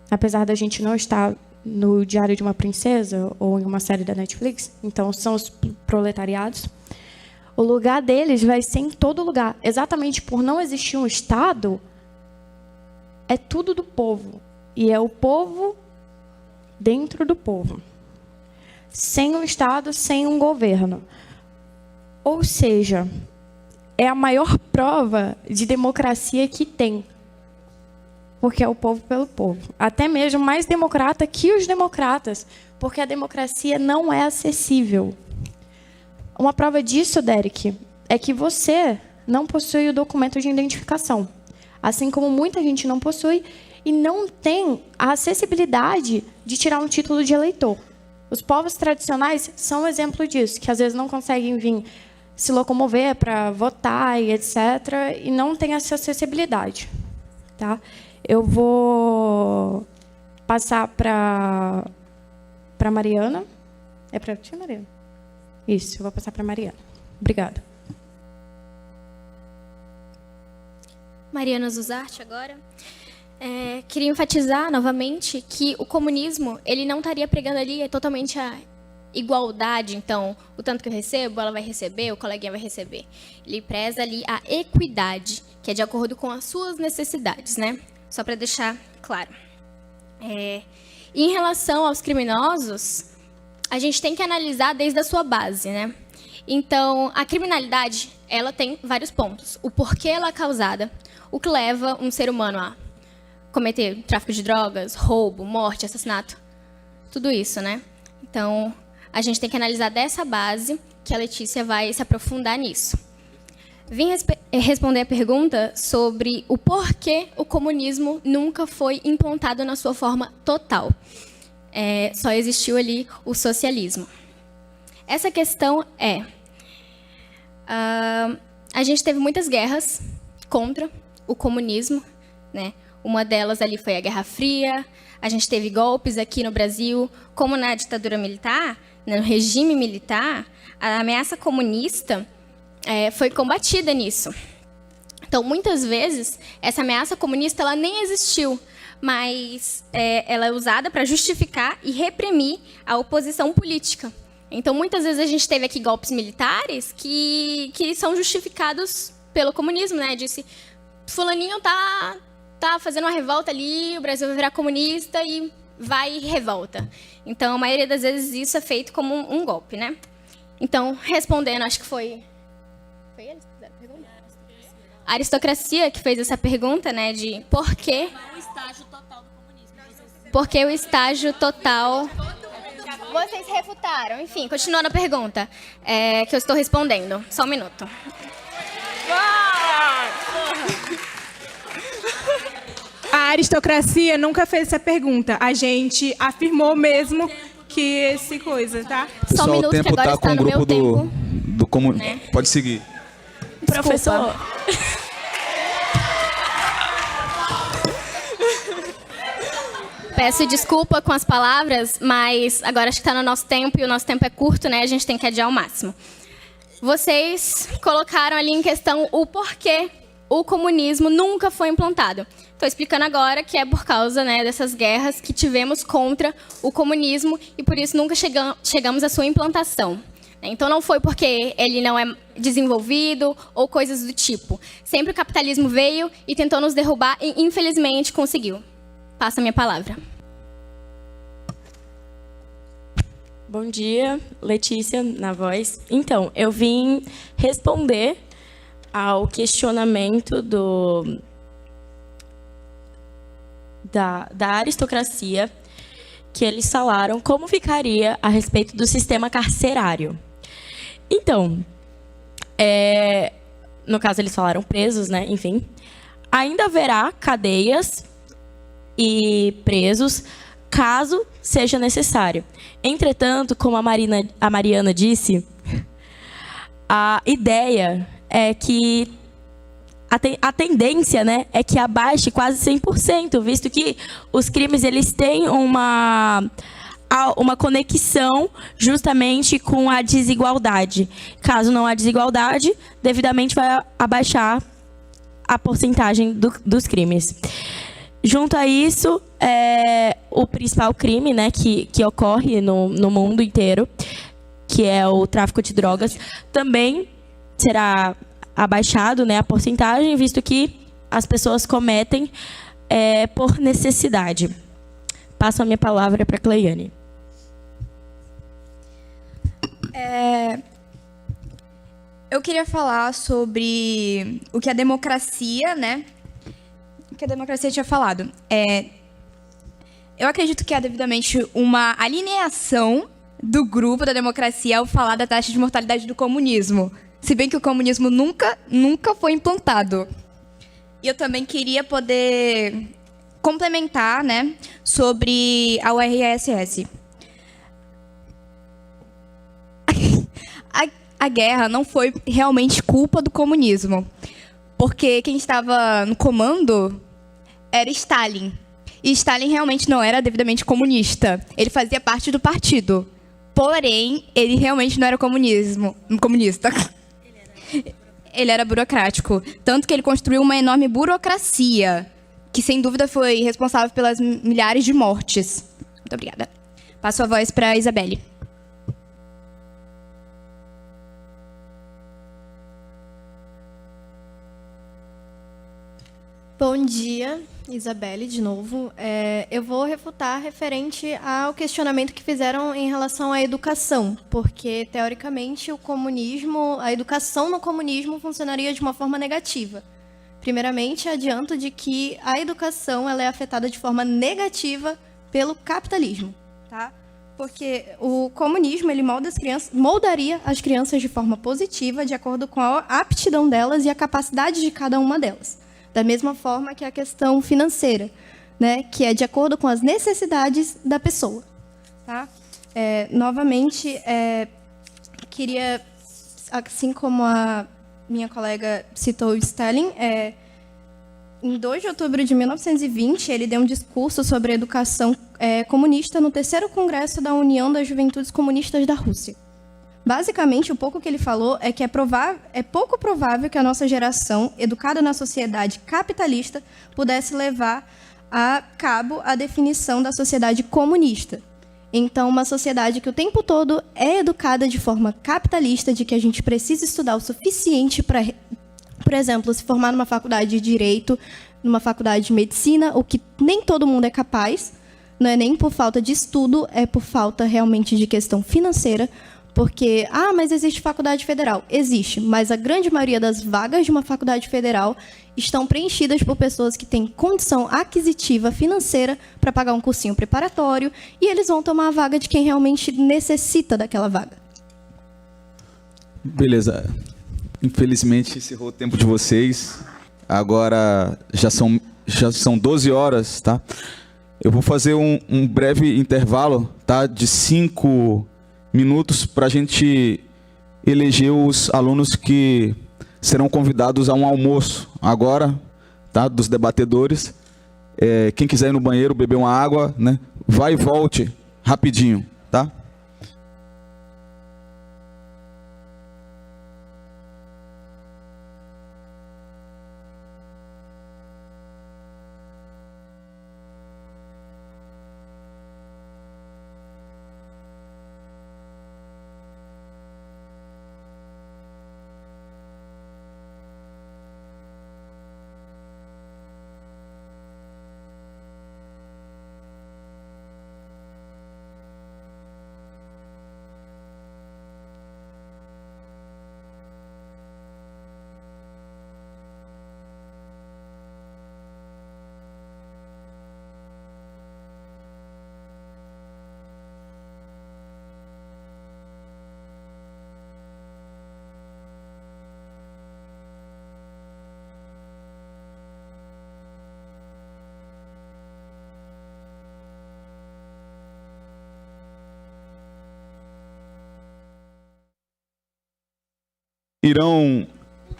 apesar da gente não estar no Diário de uma Princesa ou em uma série da Netflix, então são os proletariados, o lugar deles vai ser em todo lugar. Exatamente por não existir um Estado, é tudo do povo. E é o povo dentro do povo. Sem um Estado, sem um governo. Ou seja, é a maior prova de democracia que tem. Porque é o povo pelo povo. Até mesmo mais democrata que os democratas, porque a democracia não é acessível. Uma prova disso, Derek, é que você não possui o documento de identificação. Assim como muita gente não possui e não tem a acessibilidade de tirar um título de eleitor. Os povos tradicionais são um exemplo disso, que às vezes não conseguem vir se locomover para votar e etc. E não tem essa acessibilidade. Tá? Eu vou passar para Mariana. É para ti, Mariana? Isso, eu vou passar para Mariana. Obrigada. Mariana Zuzarte agora. Queria enfatizar novamente que o comunismo ele não estaria pregando ali totalmente a igualdade. Então, o tanto que eu recebo, ela vai receber, o coleguinha vai receber. Ele preza ali a equidade, que é de acordo com as suas necessidades, né? Só para deixar claro. E em relação aos criminosos, a gente tem que analisar desde a sua base, né? Então, a criminalidade, ela tem vários pontos. O porquê ela é causada, o que leva um ser humano a cometer tráfico de drogas, roubo, morte, assassinato, tudo isso, né? Então, a gente tem que analisar dessa base, que a Letícia vai se aprofundar nisso. Vim responder a pergunta sobre o porquê o comunismo nunca foi implantado na sua forma total. Só existiu ali o socialismo. Essa questão a gente teve muitas guerras contra o comunismo, né? Uma delas ali foi a Guerra Fria. A gente teve golpes aqui no Brasil, como na ditadura militar, no regime militar, a ameaça comunista foi combatida nisso. Então, muitas vezes, essa ameaça comunista ela nem existiu, mas ela é usada para justificar e reprimir a oposição política. Então, muitas vezes a gente teve aqui golpes militares que são justificados pelo comunismo, né? Disse, fulaninho tá fazendo uma revolta ali, o Brasil vai virar comunista e vai e revolta. Então, a maioria das vezes isso é feito como um golpe, né? Então, respondendo, acho que foi ele que fizeram a pergunta? A aristocracia que fez essa pergunta, né, de por que o estágio total do comunismo. Por que o estágio total... Vocês refutaram. Enfim, continuando a pergunta, que eu estou respondendo. Só um minuto. A aristocracia nunca fez essa pergunta. A gente afirmou mesmo que esse coisa, tá? Pessoal, Só um minuto o tempo que agora tá com está o no meu grupo tempo. do comunismo. Né? Pode seguir. Professor. Peço desculpa com as palavras, mas agora acho que está no nosso tempo e o nosso tempo é curto, né? A gente tem que adiar ao máximo. Vocês colocaram ali em questão o porquê o comunismo nunca foi implantado. Estou explicando agora que é por causa, né, dessas guerras que tivemos contra o comunismo e por isso nunca chegamos à sua implantação. Então não foi porque ele não é desenvolvido ou coisas do tipo. Sempre o capitalismo veio e tentou nos derrubar e infelizmente conseguiu. Passa a minha palavra. Bom dia, Letícia, na voz. Então, eu vim responder ao questionamento da aristocracia, que eles falaram como ficaria a respeito do sistema carcerário. Então, no caso eles falaram presos, né? Enfim, ainda haverá cadeias e presos, caso seja necessário. Entretanto, como a Mariana disse, a ideia é que a tendência, né, é que abaixe quase 100%, visto que os crimes eles têm uma conexão justamente com a desigualdade. Caso não há desigualdade, devidamente vai abaixar a porcentagem dos crimes. Junto a isso, o principal crime, né, que ocorre no mundo inteiro, que é o tráfico de drogas, também será abaixado, né, a porcentagem, visto que as pessoas cometem por necessidade. Passo a minha palavra para a Cleiane. Eu queria falar sobre o que a democracia, né? O que a democracia tinha falado. Eu acredito que há devidamente uma alineação do grupo da democracia ao falar da taxa de mortalidade do comunismo. Se bem que o comunismo nunca foi implantado. E eu também queria poder complementar, né, sobre a URSS. A guerra não foi realmente culpa do comunismo, porque quem estava no comando era Stalin. E Stalin realmente não era devidamente comunista. Ele fazia parte do partido. Porém, ele realmente não era comunista. Ele era burocrático. Tanto que ele construiu uma enorme burocracia, que sem dúvida foi responsável pelas milhares de mortes. Muito obrigada. Passo a voz para a Isabelle. Bom dia, Isabelle, de novo. Eu vou refutar referente ao questionamento que fizeram em relação à educação, porque, teoricamente, a educação no comunismo funcionaria de uma forma negativa. Primeiramente, adianto de que a educação ela é afetada de forma negativa pelo capitalismo, tá? Porque o comunismo ele moldaria as crianças de forma positiva, de acordo com a aptidão delas e a capacidade de cada uma delas. Da mesma forma que a questão financeira, né, que é de acordo com as necessidades da pessoa. Tá? Novamente, queria, assim como a minha colega citou Stalin, em 2 de outubro de 1920, ele deu um discurso sobre a educação comunista no 3º Congresso da União das Juventudes Comunistas da Rússia. Basicamente, o pouco que ele falou é que é pouco provável que a nossa geração, educada na sociedade capitalista, pudesse levar a cabo a definição da sociedade comunista. Então, uma sociedade que o tempo todo é educada de forma capitalista, de que a gente precisa estudar o suficiente para, por exemplo, se formar numa faculdade de Direito, numa faculdade de Medicina, o que nem todo mundo é capaz, não é nem por falta de estudo, é por falta realmente de questão financeira. Porque, mas existe faculdade federal. Existe, mas a grande maioria das vagas de uma faculdade federal estão preenchidas por pessoas que têm condição aquisitiva financeira para pagar um cursinho preparatório e eles vão tomar a vaga de quem realmente necessita daquela vaga. Beleza. Infelizmente, encerrou o tempo de vocês. Agora já são 12 horas, tá? Eu vou fazer um breve intervalo, tá? De 5 minutos para a gente eleger os alunos que serão convidados a um almoço agora, tá? Dos debatedores. Quem quiser ir no banheiro, beber uma água, né? Vai e volte rapidinho, tá? irão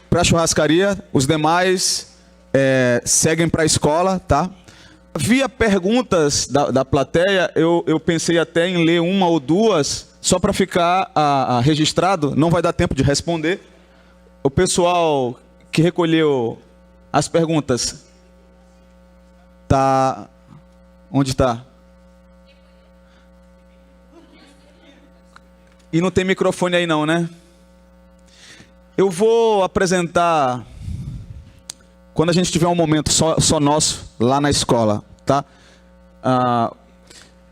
para a churrascaria, os demais seguem para a escola, tá? Havia perguntas da plateia, eu pensei até em ler uma ou duas, só para ficar registrado, não vai dar tempo de responder. O pessoal que recolheu as perguntas, tá... Onde está? E não tem microfone aí não, né? Eu vou apresentar quando a gente tiver um momento só nosso lá na escola, tá?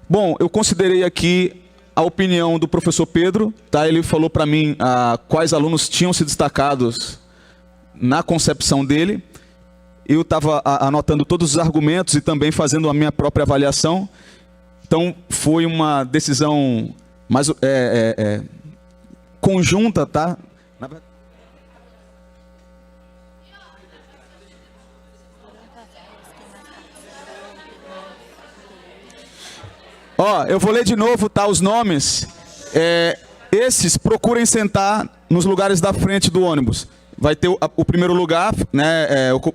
Bom, eu considerei aqui a opinião do professor Pedro, tá? Ele falou para mim quais alunos tinham se destacados na concepção dele. Eu estava anotando todos os argumentos e também fazendo a minha própria avaliação. Então, foi uma decisão mais conjunta, tá? Ó, eu vou ler de novo, tá? Os nomes. Esses procurem sentar nos lugares da frente do ônibus. Vai ter o primeiro lugar, né?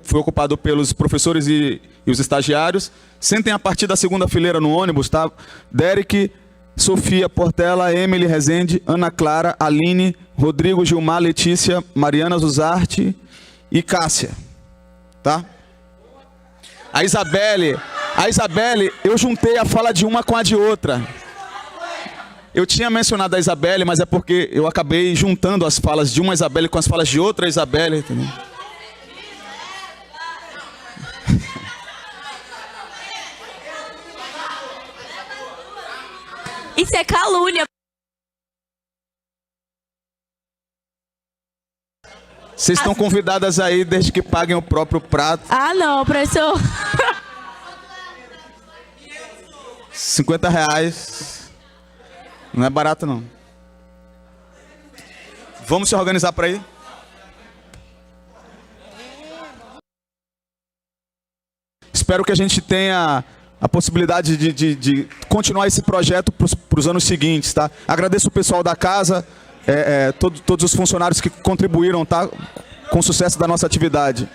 Foi ocupado pelos professores e os estagiários. Sentem a partir da segunda fileira no ônibus, tá? Derek, Sofia Portela, Emily Rezende, Ana Clara, Aline, Rodrigo, Gilmar, Letícia, Mariana Zuzarte e Cássia, tá? A Isabelle, eu juntei a fala de uma com a de outra. Eu tinha mencionado a Isabelle, mas é porque eu acabei juntando as falas de uma Isabelle com as falas de outra Isabelle, entendeu? Isso é calúnia. Vocês estão convidadas aí desde que paguem o próprio prato. Ah, não, professor. R$50. Não é barato, não. Vamos se organizar para ir? Espero que a gente tenha a possibilidade de continuar esse projeto para os anos seguintes, tá? Agradeço o pessoal da casa, todos os funcionários que contribuíram, tá? Com o sucesso da nossa atividade.